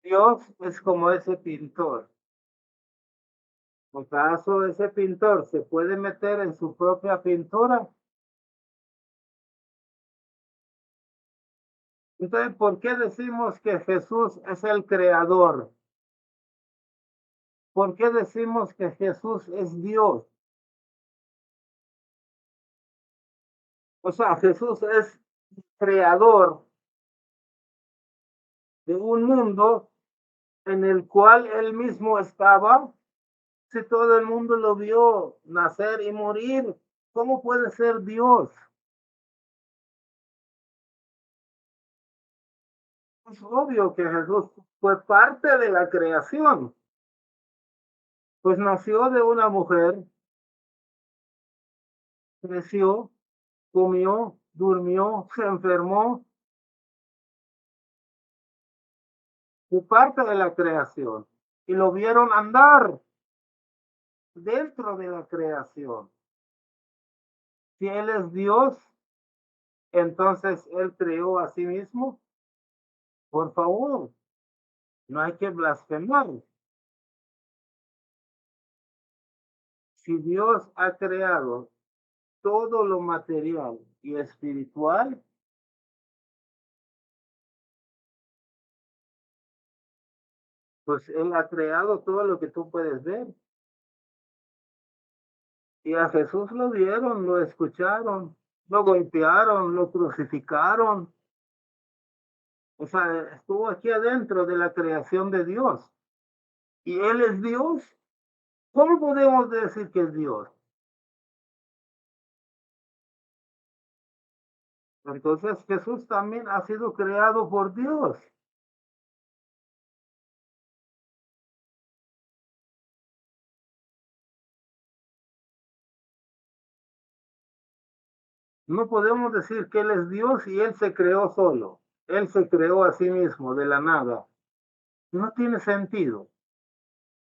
Dios es como ese pintor. ¿Acaso ese pintor se puede meter en su propia pintura? Entonces, ¿por qué decimos que Jesús es el creador? ¿Por qué decimos que Jesús es Dios? O sea, Jesús es creador de un mundo en el cual él mismo estaba. Si todo el mundo lo vio nacer y morir, ¿cómo puede ser Dios? Es obvio que Jesús fue parte de la creación, pues nació de una mujer, creció, comió, durmió, se enfermó, fue parte de la creación y lo vieron andar dentro de la creación. Si Él es Dios, entonces Él creó a sí mismo. Por favor, no hay que blasfemar. Si Dios ha creado todo lo material y espiritual, pues Él ha creado todo lo que tú puedes ver. Y a Jesús lo vieron, lo escucharon, lo golpearon, lo crucificaron. O sea, estuvo aquí adentro de la creación de Dios. Y Él es Dios. ¿Cómo podemos decir que es Dios? Entonces Jesús también ha sido creado por Dios. No podemos decir que Él es Dios y Él se creó solo. Él se creó a sí mismo de la nada. No tiene sentido.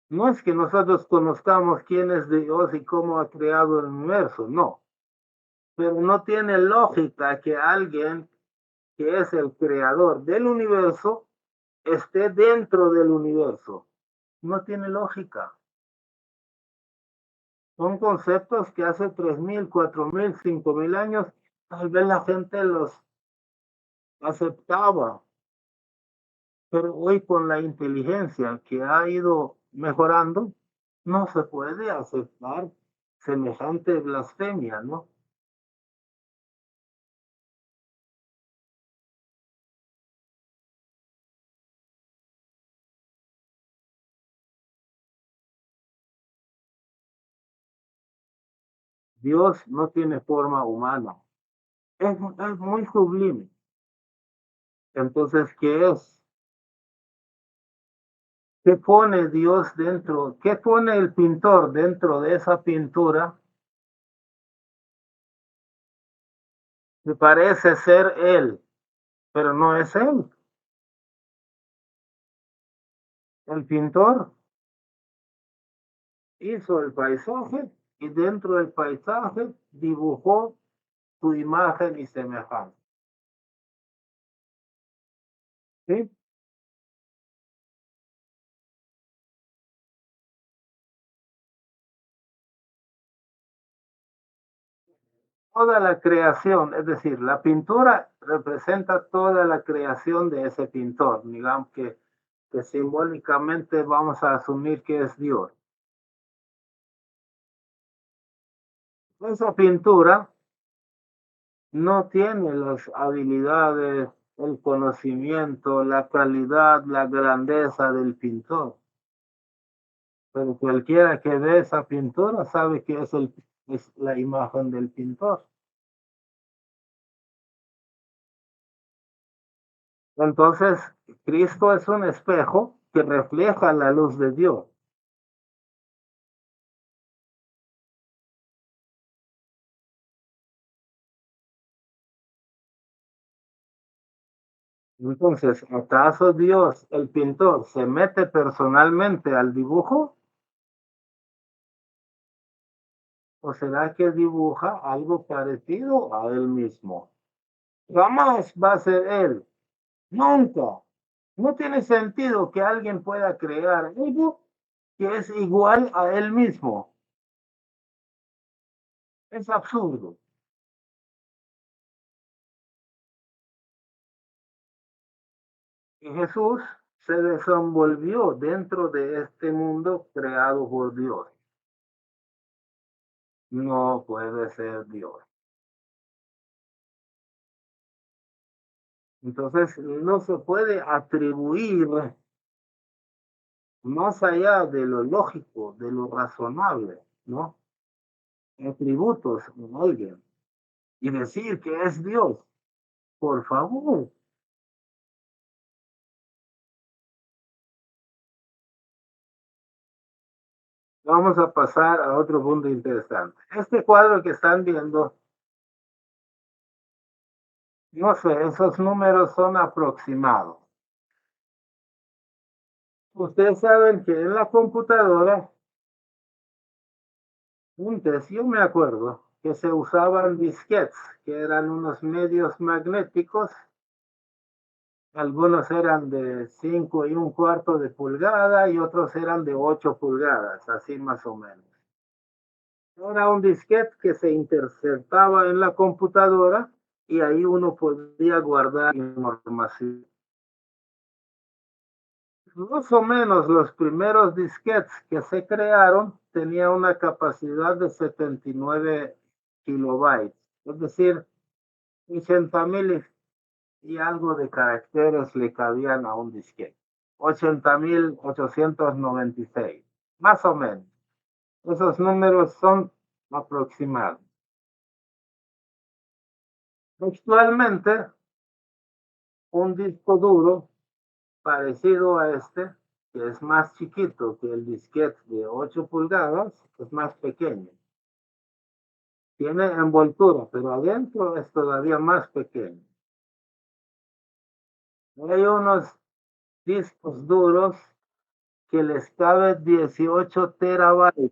No es que nosotros conozcamos quién es Dios y cómo ha creado el universo, no. Pero no tiene lógica que alguien que es el creador del universo esté dentro del universo. No tiene lógica. Son conceptos que hace 3.000, 4.000, 5.000 años tal vez la gente los aceptaba, pero hoy con la inteligencia que ha ido mejorando, no se puede aceptar semejante blasfemia, ¿no? Dios no tiene forma humana. Es muy sublime. Entonces, ¿qué es? ¿Qué pone Dios dentro? ¿Qué pone el pintor dentro de esa pintura? Que parece ser él, pero no es él. El pintor hizo el paisaje y dentro del paisaje dibujó su imagen y semejanza. ¿Sí? Toda la creación, es decir, la pintura representa toda la creación de ese pintor, digamos que simbólicamente vamos a asumir que es Dios. Esa pintura no tiene las habilidades, el conocimiento, la calidad, la grandeza del pintor. Pero cualquiera que ve esa pintura sabe que es la imagen del pintor. Entonces, Cristo es un espejo que refleja la luz de Dios. Entonces, ¿acaso Dios, el pintor, se mete personalmente al dibujo? ¿O será que dibuja algo parecido a él mismo? Jamás va a ser él. Nunca. No tiene sentido que alguien pueda crear algo que es igual a él mismo. Es absurdo. Y Jesús se desenvolvió dentro de este mundo creado por Dios. No puede ser Dios. Entonces, no se puede atribuir más allá de lo lógico, de lo razonable, ¿no? Atributos en alguien y decir que es Dios. Por favor. Vamos a pasar a otro punto interesante. Este cuadro que están viendo, no sé, esos números son aproximados. Ustedes saben que en la computadora, antes yo me acuerdo que se usaban disquetes, que eran unos medios magnéticos. Algunos eran de 5 1/4 de pulgada y otros eran de 8 pulgadas, así más o menos. Era un disquete que se insertaba en la computadora y ahí uno podía guardar información. Más o menos los primeros disquetes que se crearon tenían una capacidad de 79 kilobytes, es decir, 80,000 y algo de caracteres le cabían a un disquete. 80,896, más o menos. Esos números son aproximados. Actualmente, un disco duro parecido a este, que es más chiquito que el disquete de 8 pulgadas, es más pequeño. Tiene envoltura, pero adentro es todavía más pequeño. Hay unos discos duros que les cabe 18 terabytes.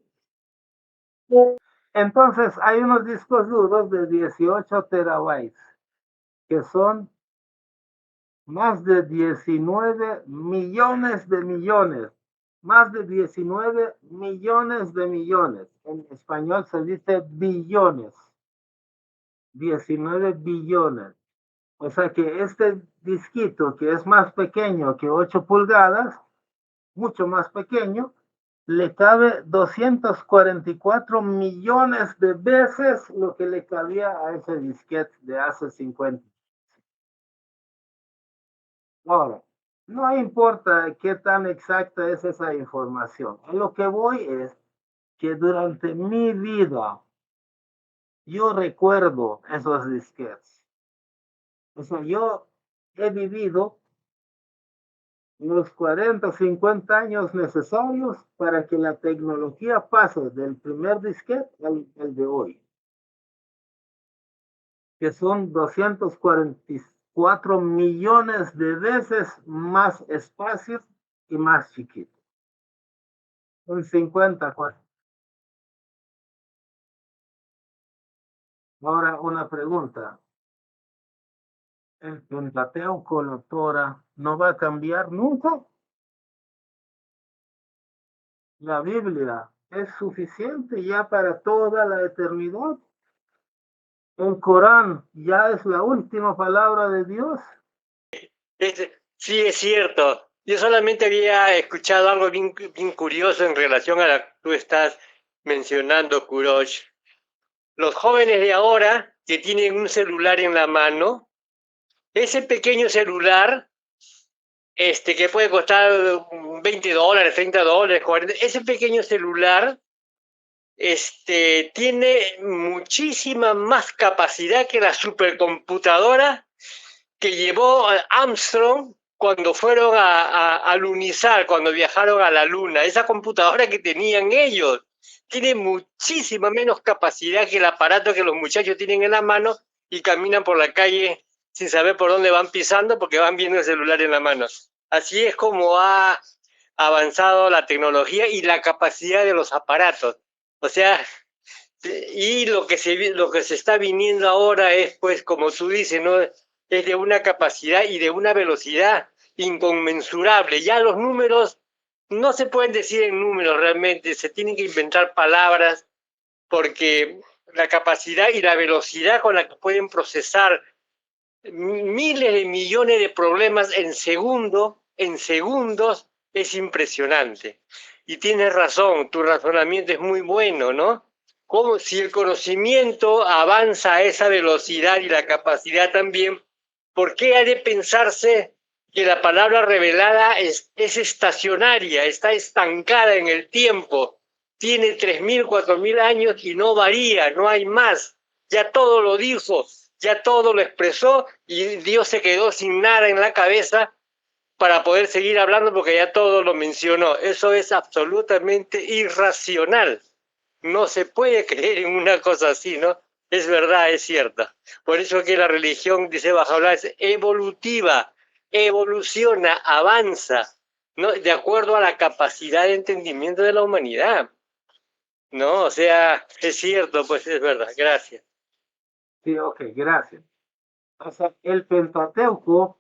Entonces, hay unos discos duros de 18 terabytes que son más de 19 millones de millones. Más de 19 millones de millones. En español se dice billones. 19 billones. O sea que este disquito, que es más pequeño que 8 pulgadas, mucho más pequeño, le cabe 244 millones de veces lo que le cabía a ese disquete de hace 50. Ahora, no importa qué tan exacta es esa información. A lo que voy es que durante mi vida yo recuerdo esos disquetes. O sea, yo he vivido los 40 o 50 años necesarios para que la tecnología pase del primer disquete al de hoy, que son 244 millones de veces más espacio y más chiquito. Son 50. Ahora una pregunta. ¿El Pentateuco, la Torah, no va a cambiar nunca? La Biblia es suficiente ya para toda la eternidad. El Corán ya es la última palabra de Dios. Sí, es cierto. Yo solamente había escuchado algo bien curioso en relación a lo que tú estás mencionando, Kurosh. Los jóvenes de ahora que tienen un celular en la mano, ese pequeño celular, que puede costar $20, $30, 40, ese pequeño celular, tiene muchísima más capacidad que la supercomputadora que llevó Armstrong cuando fueron a alunizar, cuando viajaron a la Luna. Esa computadora que tenían ellos tiene muchísima menos capacidad que el aparato que los muchachos tienen en la mano y caminan por la calle sin saber por dónde van pisando porque van viendo el celular en la mano. Así es como ha avanzado la tecnología y la capacidad de los aparatos. O sea, Y lo que se está viniendo ahora es, pues, como tú dices, ¿no? Es de una capacidad y de una velocidad inconmensurable. Ya los números no se pueden decir en números realmente, se tienen que inventar palabras porque la capacidad y la velocidad con la que pueden procesar miles de millones de problemas en segundos, es impresionante. Y tienes razón, tu razonamiento es muy bueno, ¿no? Como si el conocimiento avanza a esa velocidad y la capacidad también, ¿por qué ha de pensarse que la palabra revelada es estacionaria, está estancada en el tiempo? Tiene 3.000, 4.000 años y no varía, no hay más. Ya todo lo dijo, ya todo lo expresó y Dios se quedó sin nada en la cabeza para poder seguir hablando porque ya todo lo mencionó. Eso es absolutamente irracional. No se puede creer en una cosa así, ¿no? Es verdad, es cierta. Por eso que la religión, dice Bajaola, es evolutiva, evoluciona, avanza, ¿no? De acuerdo a la capacidad de entendimiento de la humanidad. No, o sea, es cierto, pues es verdad. Gracias. Sí, ok, gracias. O sea, el Pentateuco,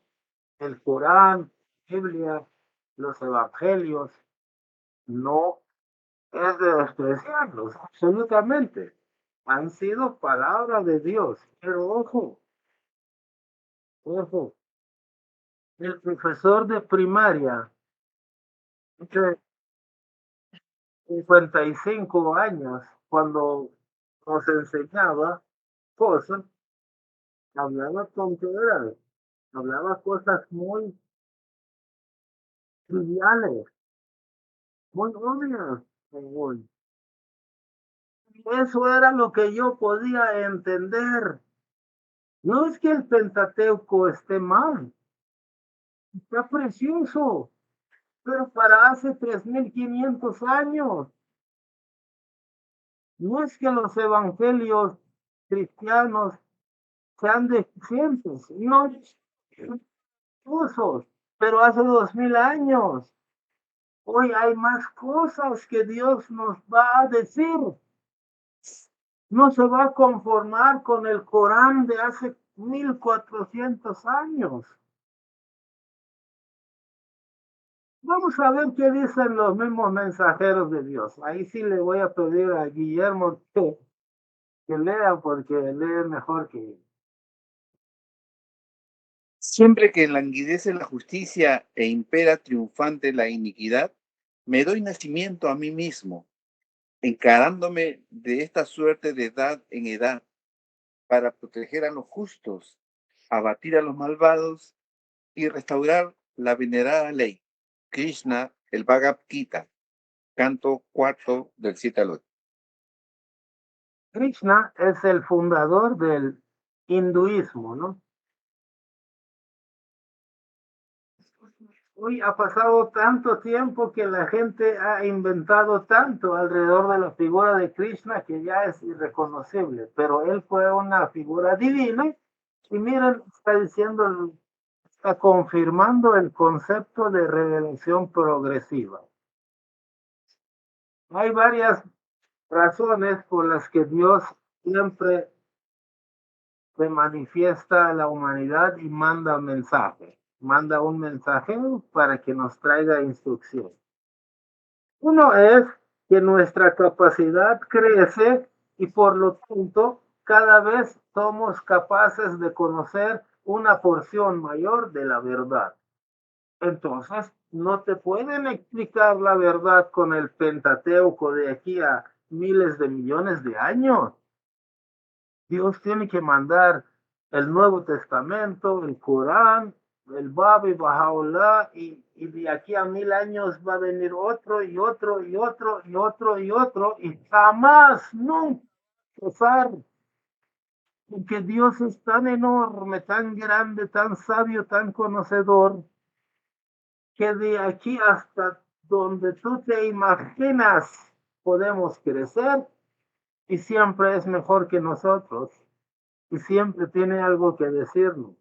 el Corán, la Biblia, los Evangelios, no es de despreciarlos, absolutamente. Han sido palabras de Dios. Pero ojo, ojo, el profesor de primaria, de 55 años, cuando nos enseñaba cosas, hablaba tonterías, hablaba cosas muy triviales, muy obvias. Muy. Eso era lo que yo podía entender. No es que el Pentateuco esté mal, está precioso, pero para hace 3.500 años. No es que los evangelios cristianos sean deficientes, no, usos, pero hace 2.000 años. Hoy hay más cosas que Dios nos va a decir. No se va a conformar con el Corán de hace 1.400 años. Vamos a ver qué dicen los mismos mensajeros de Dios. Ahí sí le voy a pedir a Guillermo que lea porque lee mejor que yo. Siempre que languidece la justicia e impera triunfante la iniquidad, me doy nacimiento a mí mismo, encarándome de esta suerte de edad en edad, para proteger a los justos, abatir a los malvados y restaurar la venerada ley. Krishna, el Bhagavad Gita, canto 4 del 7 al 8. Krishna es el fundador del hinduismo, ¿no? Hoy ha pasado tanto tiempo que la gente ha inventado tanto alrededor de la figura de Krishna que ya es irreconocible, pero él fue una figura divina y miren, está diciendo, está confirmando el concepto de revelación progresiva. Hay varias razones por las que Dios siempre se manifiesta a la humanidad y manda mensaje. Manda un mensajero para que nos traiga instrucción. Uno es que nuestra capacidad crece y por lo tanto cada vez somos capaces de conocer una porción mayor de la verdad. Entonces, no te pueden explicar la verdad con el Pentateuco de aquí a miles de millones de años. Dios tiene que mandar el Nuevo Testamento, el Corán, el Bab y Bahá'u'lláh, y de aquí a 1.000 años va a venir otro y otro y otro y otro y otro, y jamás, nunca pasar, porque Dios es tan enorme, tan grande, tan sabio, tan conocedor, que de aquí hasta donde tú te imaginas podemos crecer, y siempre es mejor que nosotros. Y siempre tiene algo que decirnos.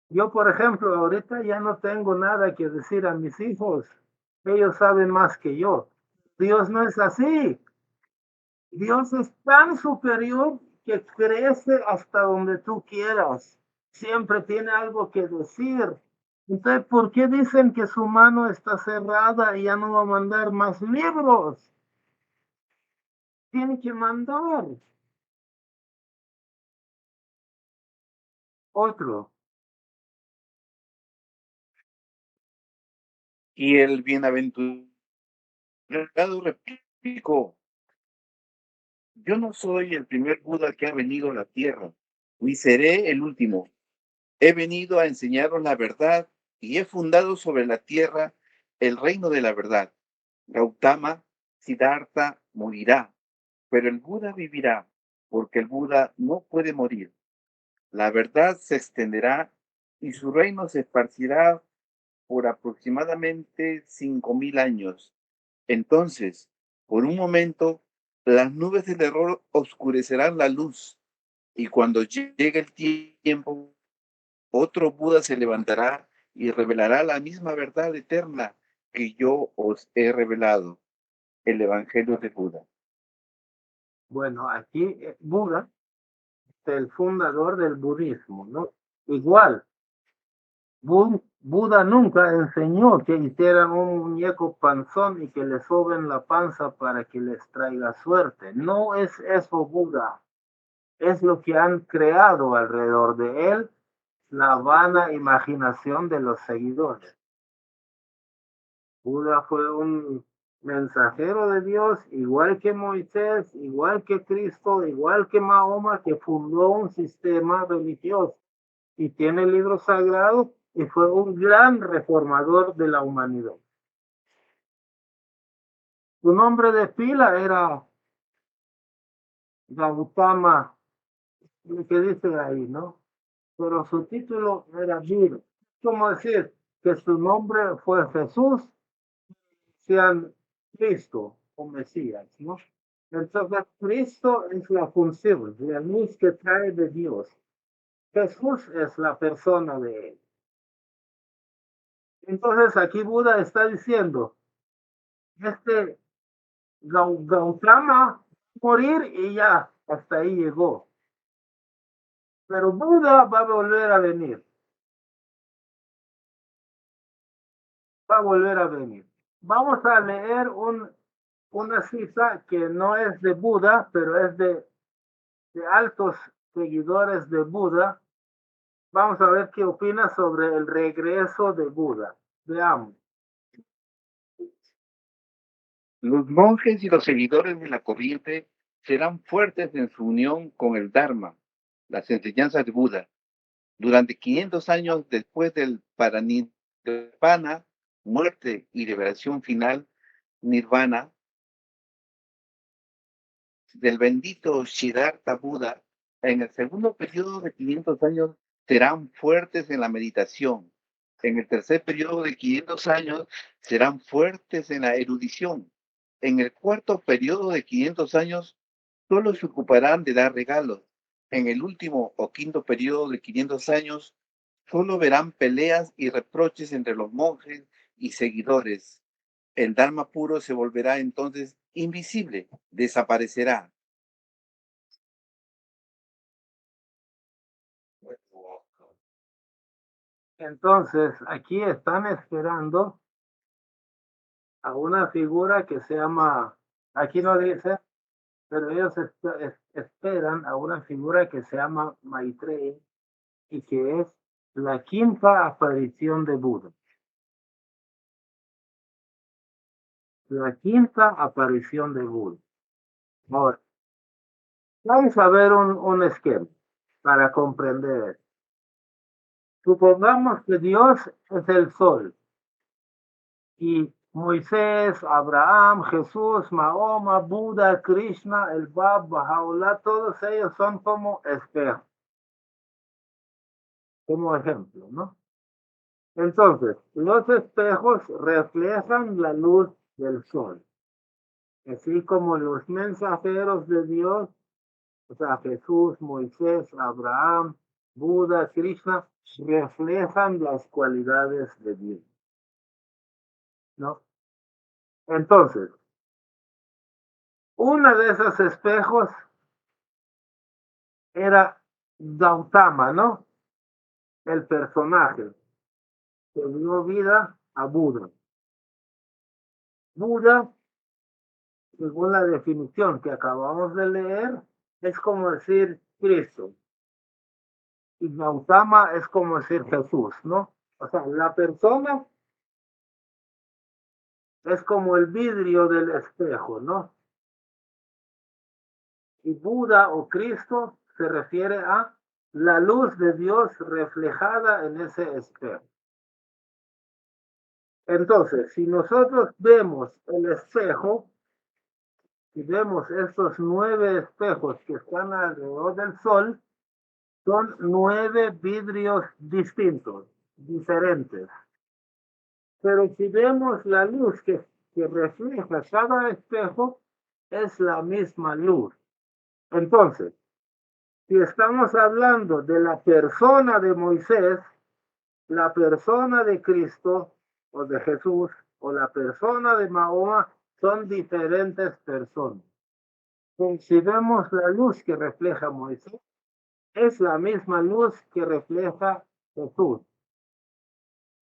Yo, por ejemplo, ahorita ya no tengo nada que decir a mis hijos. Ellos saben más que yo. Dios no es así. Dios es tan superior que crece hasta donde tú quieras. Siempre tiene algo que decir. Entonces, ¿por qué dicen que su mano está cerrada y ya no va a mandar más libros? Tiene que mandar otro. Y el bienaventurado replicó: yo no soy el primer Buda que ha venido a la tierra, ni seré el último. He venido a enseñaros la verdad y he fundado sobre la tierra el reino de la verdad. Gautama Siddhartha morirá, pero el Buda vivirá, porque el Buda no puede morir. La verdad se extenderá y su reino se esparcirá por aproximadamente 5.000 años. Entonces, por un momento, las nubes del error oscurecerán la luz, y cuando llegue el tiempo, otro Buda se levantará y revelará la misma verdad eterna que yo os he revelado, el Evangelio de Buda. Bueno, aquí Buda es el fundador del budismo, ¿no? Igual, Buda nunca enseñó que hicieran un muñeco panzón y que le soben la panza para que les traiga suerte. No es eso Buda. Es lo que han creado alrededor de él, la vana imaginación de los seguidores. Buda fue un mensajero de Dios, igual que Moisés, igual que Cristo, igual que Mahoma, que fundó un sistema religioso y tiene libros sagrados y fue un gran reformador de la humanidad. Su nombre de pila era Gautama, lo que dice ahí, ¿no? Pero su título era Buda. ¿Cómo decir que su nombre fue Jesús, sean Cristo o Mesías, ¿no? Entonces, Cristo es la función, la luz que trae de Dios. Jesús es la persona de él. Entonces, aquí Buda está diciendo, este Gautama morir y ya, hasta ahí llegó. Pero Buda va a volver a venir. Va a volver a venir. Vamos a leer una cita que no es de Buda, pero es de altos seguidores de Buda. Vamos a ver qué opina sobre el regreso de Buda. Veamos. Los monjes y los seguidores de la corriente serán fuertes en su unión con el Dharma, las enseñanzas de Buda. Durante 500 años después del Paranirvana, muerte y liberación final, Nirvana, del bendito Siddhartha Buda, en el segundo periodo de 500 años serán fuertes en la meditación. En el tercer periodo de 500 años serán fuertes en la erudición. En el cuarto periodo de 500 años solo se ocuparán de dar regalos. En el último o quinto periodo de 500 años solo verán peleas y reproches entre los monjes y seguidores. El Dharma puro se volverá entonces invisible, desaparecerá. Entonces, aquí están esperando a una figura que se llama, aquí no dice, pero ellos esperan a una figura que se llama Maitreya y que es la quinta aparición de Buda. La quinta aparición de Buda. Ahora, vamos a ver un esquema para comprender esto. Supongamos que Dios es el sol y Moisés, Abraham, Jesús, Mahoma, Buda, Krishna, el Bab, Baha'u'llah, todos ellos son como espejos, como ejemplo, ¿no? Entonces, los espejos reflejan la luz del sol, así como los mensajeros de Dios, o sea, Jesús, Moisés, Abraham, Buda, Krishna, reflejan las cualidades de Dios, ¿no? Entonces, Uno de esos espejos era Gautama, ¿no? El personaje que dio vida a Buda. Buda, según la definición que acabamos de leer, es como decir Cristo. Y Gautama es como decir Jesús, ¿no? O sea, la persona es como el vidrio del espejo, ¿no? Y Buda o Cristo se refiere a la luz de Dios reflejada en ese espejo. Entonces, si nosotros vemos el espejo, si vemos estos 9 espejos que están alrededor del Sol, son 9 vidrios distintos, diferentes. Pero si vemos la luz que refleja cada espejo, es la misma luz. Entonces, si estamos hablando de la persona de Moisés, la persona de Cristo o de Jesús o la persona de Mahoma, son diferentes personas. Entonces, si vemos la luz que refleja Moisés, es la misma luz que refleja Jesús,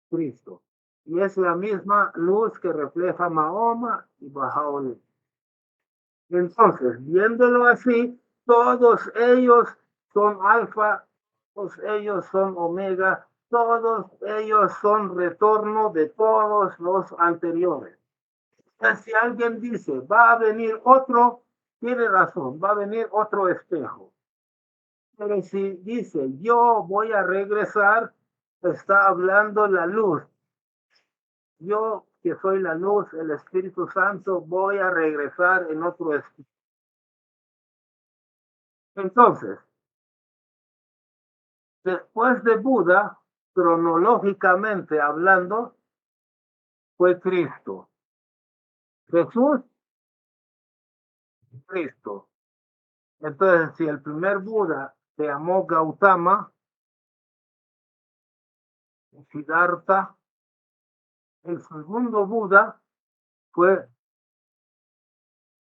Cristo. Y es la misma luz que refleja Mahoma y Baha'u'lláh. Entonces, viéndolo así, todos ellos son alfa, todos ellos son omega, todos ellos son retorno de todos los anteriores. Entonces, si alguien dice, va a venir otro, tiene razón, va a venir otro espejo. Pero si dice, yo voy a regresar, está hablando la luz. Yo, que soy la luz, el Espíritu Santo, voy a regresar en otro espejo. Entonces, después de Buda, cronológicamente hablando, fue Cristo. Jesús, Cristo. Entonces, si el primer Buda se llamó Gautama, Siddhartha, el segundo Buda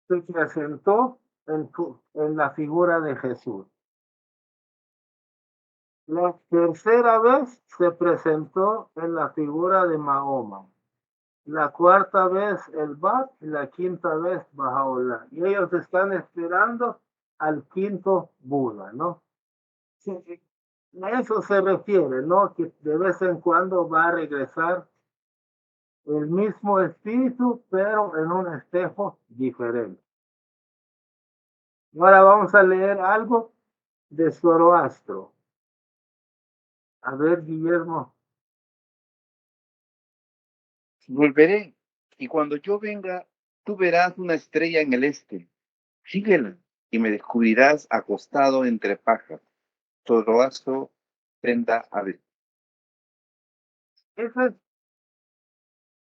se presentó en la figura de Jesús. La tercera vez se presentó en la figura de Mahoma. La cuarta vez el Bab y la quinta vez Baha'u'lláh. Y ellos están esperando al quinto Buda, ¿no? Sí, a eso se refiere, ¿no? Que de vez en cuando va a regresar el mismo espíritu, pero en un espejo diferente. Ahora vamos a leer algo de Zoroastro. A ver, Guillermo. Volveré, y cuando yo venga, tú verás una estrella en el este. Síguela, y me descubrirás acostado entre pajas. Zoroastro, prenda a ver.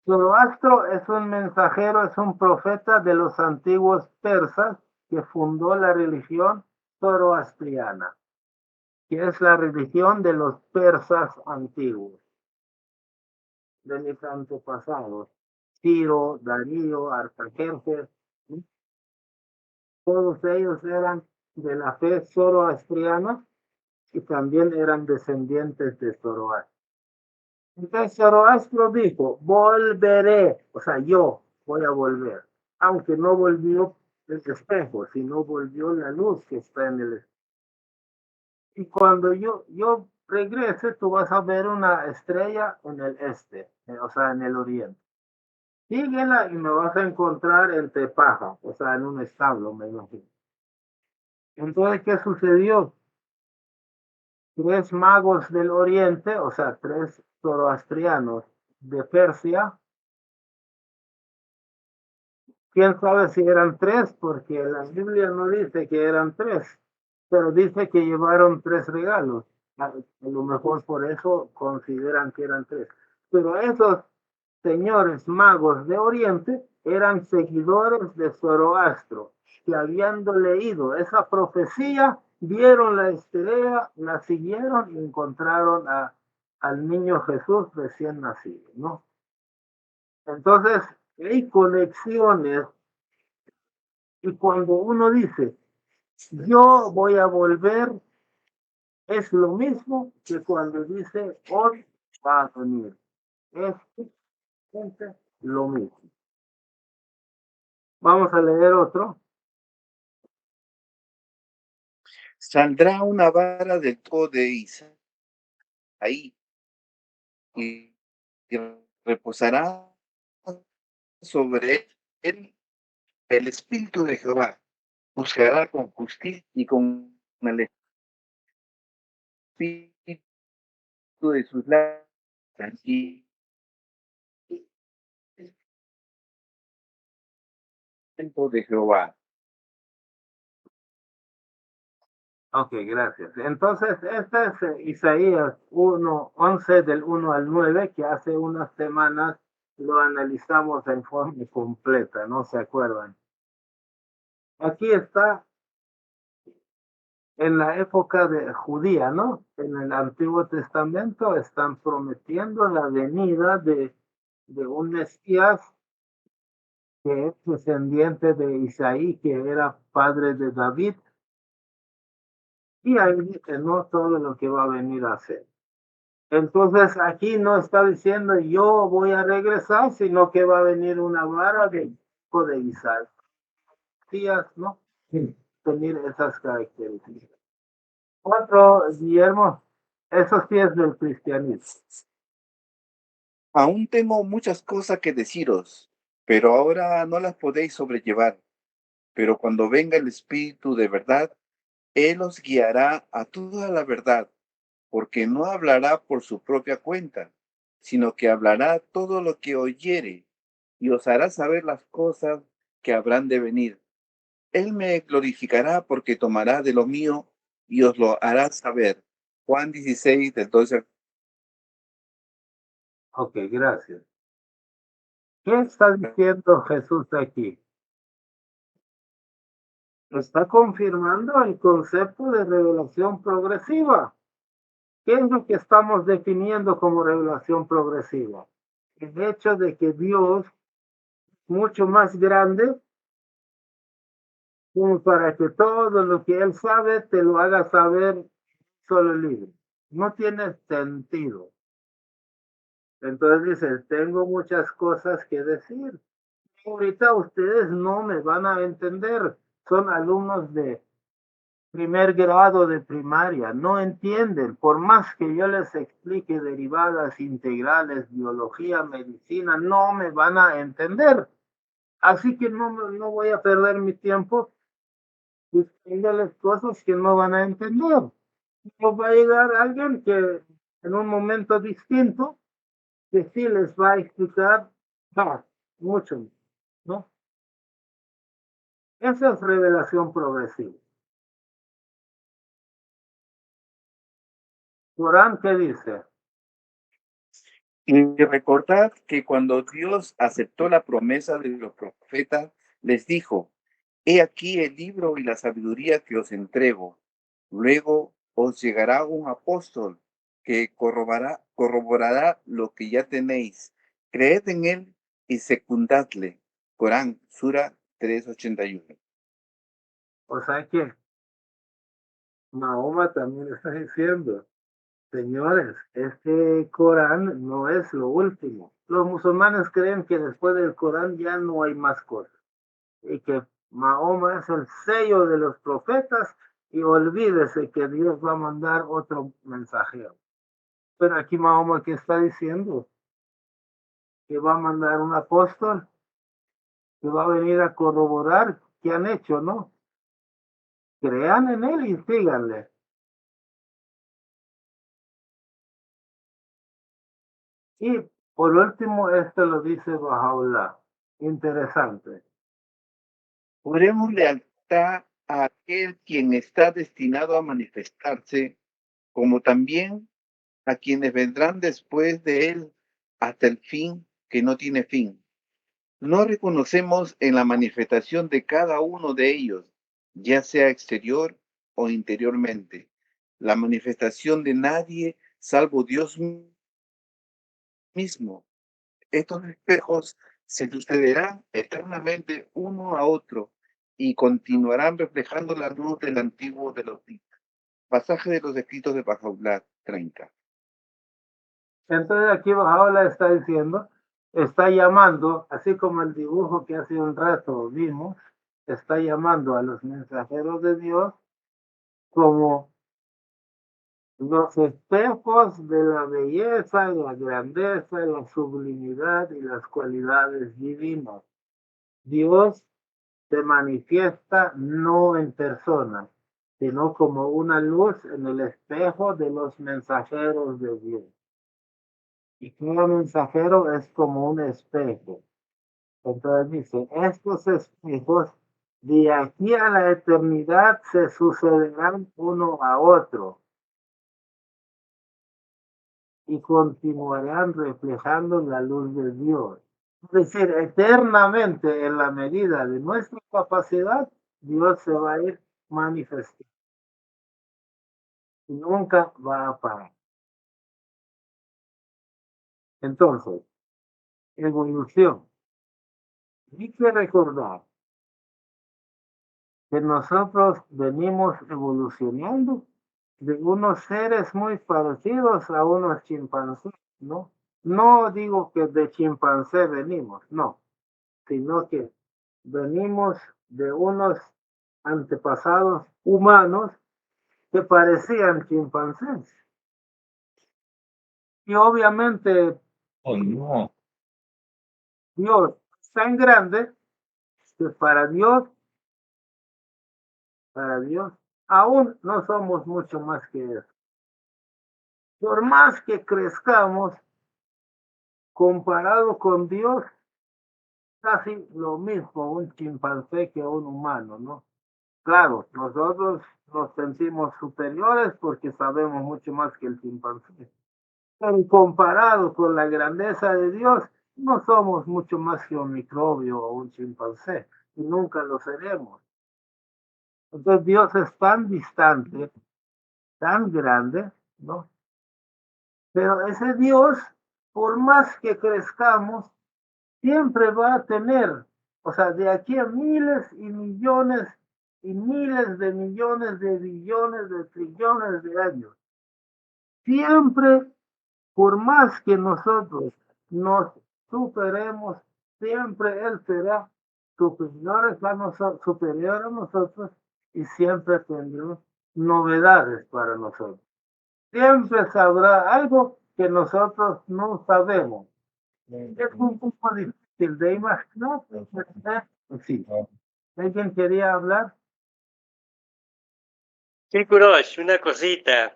Zoroastro es un mensajero, es un profeta de los antiguos persas que fundó la religión zoroastriana, que es la religión de los persas antiguos, de mis antepasados, Ciro, Darío, Artajerjes, ¿sí? Todos ellos eran de la fe zoroastriana y también eran descendientes de Zoroastro. Entonces Zoroastro dijo, volveré, o sea, yo voy a volver, aunque no volvió el espejo, sino volvió la luz que está en el espejo. Y cuando yo regrese, tú vas a ver una estrella en el este, o sea, en el oriente. Síguela y me vas a encontrar entre paja, o sea, en un establo, me imagino. Entonces, ¿qué sucedió? 3 magos del oriente, o sea, 3 zoroastrianos de Persia. ¿Quién sabe si eran 3? Porque la Biblia no dice que eran 3, pero dice que llevaron 3 regalos. A lo mejor por eso consideran que eran 3. Pero esos señores magos de Oriente eran seguidores de Zoroastro, que habiendo leído esa profecía, vieron la estrella, la siguieron y encontraron al niño Jesús recién nacido, ¿no? Entonces, hay conexiones Y cuando uno dice, yo voy a volver, es lo mismo que cuando dice, hoy va a venir. Es gente lo mismo. Vamos a leer otro. Saldrá una vara del todo de Isaí y reposará sobre él el Espíritu de Jehová. Buscará con justicia y con el Espíritu de sus labios y el tiempo de Jehová. Ok, gracias. Entonces, este es Isaías 1:11 del 1 al 9, que hace unas semanas lo analizamos en forma completa, ¿no se acuerdan? Aquí está en la época de judía, ¿no? En el Antiguo Testamento están prometiendo la venida de un Mesías que es descendiente de Isaí, que era padre de David, y ahí dice, no todo lo que va a venir a hacer. Entonces aquí no está diciendo yo voy a regresar, sino que va a venir una vara de hijo de Isaías, ¿no? Sí. Tener esas características. Otro, Guillermo, esos pies del cristianismo. Aún tengo muchas cosas que deciros, pero ahora no las podéis sobrellevar. Pero cuando venga el Espíritu de verdad, Él os guiará a toda la verdad, porque no hablará por su propia cuenta, sino que hablará todo lo que oyere, y os hará saber las cosas que habrán de venir. Él me glorificará porque tomará de lo mío y os lo hará saber. Juan 16, del 12. Ok, gracias. ¿Qué está diciendo Jesús aquí? Está confirmando el concepto de revelación progresiva. ¿Qué es lo que estamos definiendo como revelación progresiva? El hecho de que Dios es mucho más grande como para que todo lo que Él sabe te lo haga saber solo el libro. No tiene sentido. Entonces dice, tengo muchas cosas que decir. Ahorita ustedes no me van a entender. Son alumnos de primer grado de primaria, no entienden, por más que yo les explique derivadas, integrales, biología, medicina, no me van a entender. Así que no voy a perder mi tiempo diciéndoles cosas que no van a entender. No va a llegar alguien que en un momento distinto, que sí les va a explicar mucho, ¿no? Esa es revelación progresiva. Corán, ¿qué dice? Y recordad que cuando Dios aceptó la promesa de los profetas, les dijo, he aquí el libro y la sabiduría que os entrego. Luego os llegará un apóstol que corroborará lo que ya tenéis. Creed en él y secundadle. Corán, Sura 381. O sea que Mahoma también está diciendo, señores, este Corán no es lo último. Los musulmanes creen que después del Corán ya no hay más cosas y que Mahoma es el sello de los profetas y olvídese que Dios va a mandar otro mensajero. Pero aquí Mahoma, ¿qué está diciendo? Que va a mandar un apóstol que va a venir a corroborar qué han hecho, ¿no? Crean en él y síganle. Y por último, esto lo dice Bahá'u'lláh. Interesante. Oremos lealtad a aquel quien está destinado a manifestarse, como también a quienes vendrán después de él hasta el fin que no tiene fin. No reconocemos en la manifestación de cada uno de ellos, ya sea exterior o interiormente, la manifestación de nadie salvo Dios mismo. Estos espejos se sucederán eternamente uno a otro y continuarán reflejando la luz del antiguo de los días. Pasaje de los escritos de Bahá'u'lláh 30. Entonces aquí Bahá'u'lláh está diciendo, está llamando, así como el dibujo que hace un rato vimos, está llamando a los mensajeros de Dios como los espejos de la belleza, la grandeza, la sublimidad y las cualidades divinas. Dios se manifiesta no en persona, sino como una luz en el espejo de los mensajeros de Dios. Y cada mensajero es como un espejo. Entonces dice, estos espejos de aquí a la eternidad se sucederán uno a otro y continuarán reflejando la luz de Dios. Es decir, eternamente, en la medida de nuestra capacidad, Dios se va a ir manifestando y nunca va a parar. Entonces, evolución. Hay que recordar que nosotros venimos evolucionando de unos seres muy parecidos a unos chimpancés, ¿no? No digo que de chimpancé venimos, no, sino que venimos de unos antepasados humanos que parecían chimpancés. Y obviamente Oh, no. Dios es tan grande que para Dios, aún no somos mucho más que eso. Por más que crezcamos, comparado con Dios, casi lo mismo un chimpancé que un humano, ¿no? Claro, nosotros nos sentimos superiores porque sabemos mucho más que el chimpancé. Pero comparado con la grandeza de Dios, no somos mucho más que un microbio o un chimpancé, y nunca lo seremos. Entonces Dios es tan distante, tan grande, ¿no? Pero ese Dios, por más que crezcamos, siempre va a tener, o sea, de aquí a miles y millones y miles de millones de billones de trillones de años, siempre, por más que nosotros nos superemos, siempre Él será superior a nosotros y siempre tendrá novedades para nosotros. Siempre sabrá algo que nosotros no sabemos. Es un poco difícil de imaginar. Sí. ¿Alguien quería hablar? Sí, Kurosh, una cosita.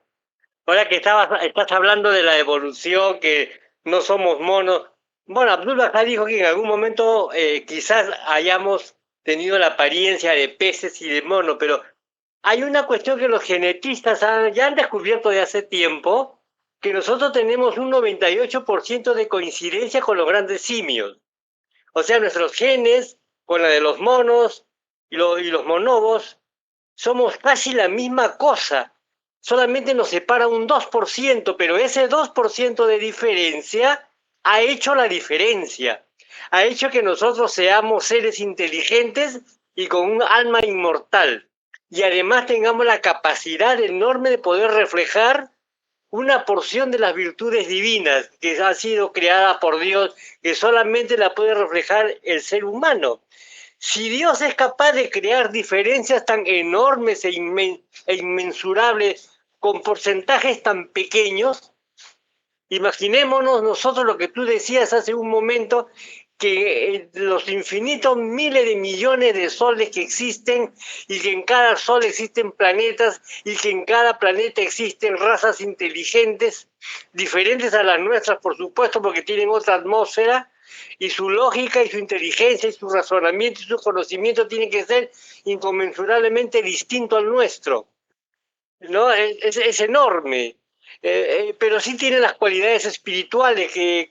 Ahora que estás hablando de la evolución, que no somos monos. Bueno, Abdul Bahá dijo que en algún momento quizás hayamos tenido la apariencia de peces y de monos, pero hay una cuestión que los genetistas ya han descubierto de hace tiempo, que nosotros tenemos un 98% de coincidencia con los grandes simios. O sea, nuestros genes, con la de los monos y los monobos, somos casi la misma cosa. Solamente nos separa un 2%, pero ese 2% de diferencia ha hecho la diferencia. Ha hecho que nosotros seamos seres inteligentes y con un alma inmortal. Y además tengamos la capacidad enorme de poder reflejar una porción de las virtudes divinas que ha sido creada por Dios, que solamente la puede reflejar el ser humano. Si Dios es capaz de crear diferencias tan enormes e inmensurables con porcentajes tan pequeños, imaginémonos nosotros lo que tú decías hace un momento, que los infinitos miles de millones de soles que existen y que en cada sol existen planetas y que en cada planeta existen razas inteligentes, diferentes a las nuestras, por supuesto, porque tienen otra atmósfera, y su lógica y su inteligencia y su razonamiento y su conocimiento tienen que ser inconmensurablemente distinto al nuestro, ¿no? Es enorme. Pero sí tiene las cualidades espirituales que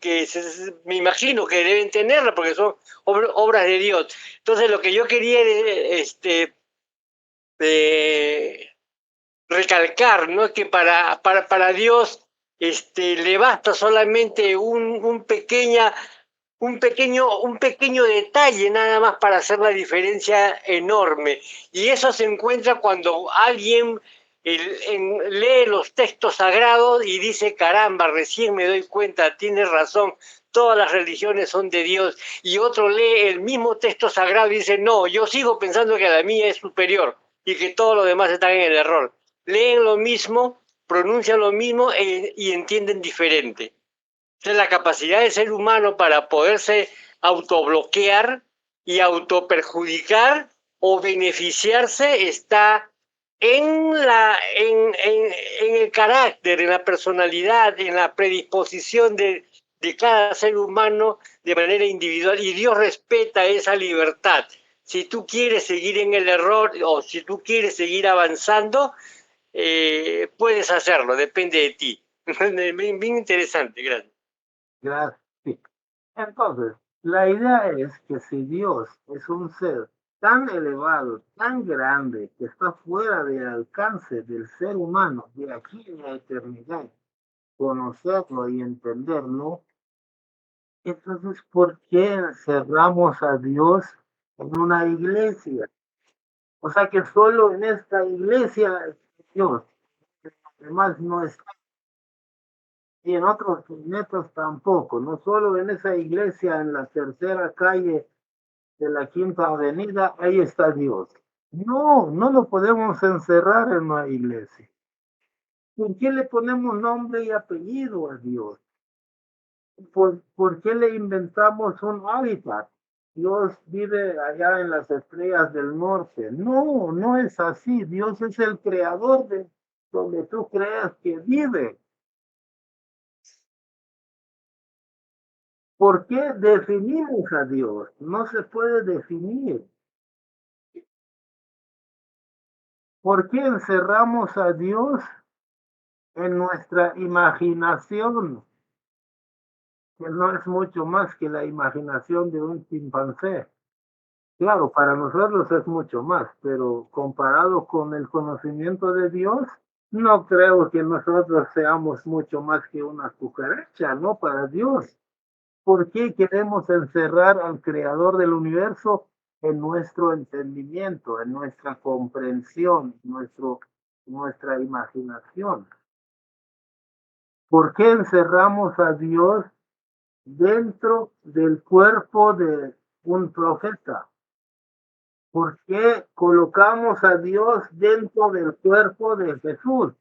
me imagino que deben tenerlas porque son obras de Dios. Entonces lo que yo quería recalcar, ¿no? Que para Dios le basta solamente un pequeño detalle nada más para hacer la diferencia enorme. Y eso se encuentra cuando alguien lee los textos sagrados y dice, caramba, recién me doy cuenta, tienes razón, todas las religiones son de Dios. Y otro lee el mismo texto sagrado y dice, no, yo sigo pensando que la mía es superior y que todos los demás están en el error. Leen lo mismo, pronuncian lo mismo y entienden diferente. Entonces, la capacidad del ser humano para poderse autobloquear y autoperjudicar o beneficiarse está en el carácter, en la personalidad, en la predisposición de cada ser humano de manera individual, y Dios respeta esa libertad. Si tú quieres seguir en el error o si tú quieres seguir avanzando, puedes hacerlo, depende de ti. Bien interesante, gracias. Gracias. Sí. Entonces, la idea es que si Dios es un ser tan elevado, tan grande, que está fuera del alcance del ser humano de aquí en la eternidad, conocerlo y entenderlo, entonces, ¿por qué encerramos a Dios en una iglesia? O sea que solo en esta iglesia Dios, además no está. Y en otros planetas tampoco, no solo en esa iglesia en la tercera calle de la Quinta Avenida, ahí está Dios. No, no lo podemos encerrar en una iglesia. ¿Por qué le ponemos nombre y apellido a Dios? ¿Por qué le inventamos un hábitat? Dios vive allá en las estrellas del norte. No, no es así. Dios es el creador de donde tú creas que vive. ¿Por qué definimos a Dios? No se puede definir. ¿Por qué encerramos a Dios en nuestra imaginación? Que no es mucho más que la imaginación de un chimpancé. Claro, para nosotros es mucho más, pero comparado con el conocimiento de Dios, no creo que nosotros seamos mucho más que una cucaracha, ¿no? Para Dios. ¿Por qué queremos encerrar al creador del universo en nuestro entendimiento, en nuestra comprensión, nuestra imaginación? ¿Por qué encerramos a Dios dentro del cuerpo de un profeta? ¿Por qué colocamos a Dios dentro del cuerpo de Jesús?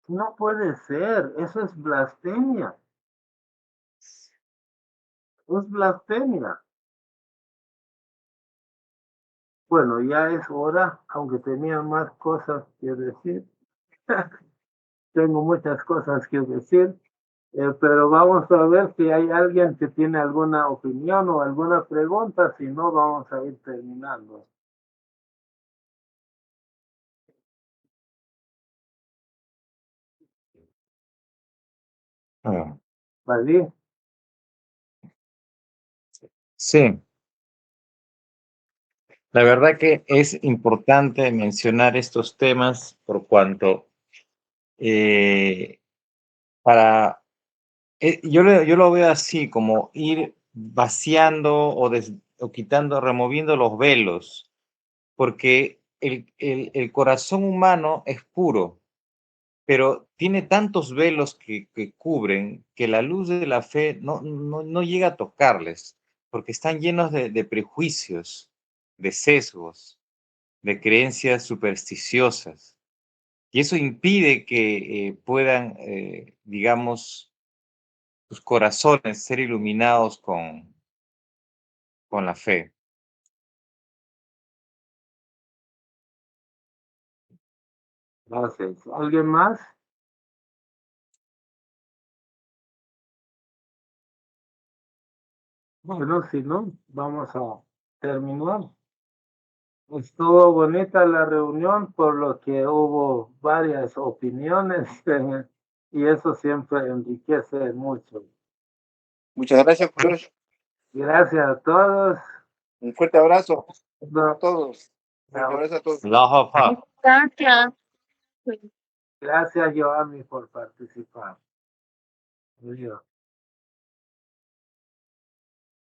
No puede ser, eso es blasfemia. Es blasfemia. Bueno, ya es hora, aunque tenía más cosas que decir. Tengo muchas cosas que decir, pero vamos a ver si hay alguien que tiene alguna opinión o alguna pregunta, si no, vamos a ir terminando. ¿Vale? Sí, la verdad que es importante mencionar estos temas por cuanto para yo lo veo así, como ir vaciando o quitando, removiendo los velos, porque el corazón humano es puro, pero tiene tantos velos que cubren que la luz de la fe no llega a tocarles, porque están llenos de prejuicios, de sesgos, de creencias supersticiosas. Y eso impide que puedan, digamos, sus corazones ser iluminados con la fe. Gracias. ¿Alguien más? Bueno, si no, vamos a terminar. Estuvo bonita la reunión, por lo que hubo varias opiniones y eso siempre enriquece mucho. Muchas gracias, profesor. Gracias a todos. Un fuerte abrazo a No, todos. Un fuerte abrazo a todos. Gracias. gracias, Joami, por participar. Adiós.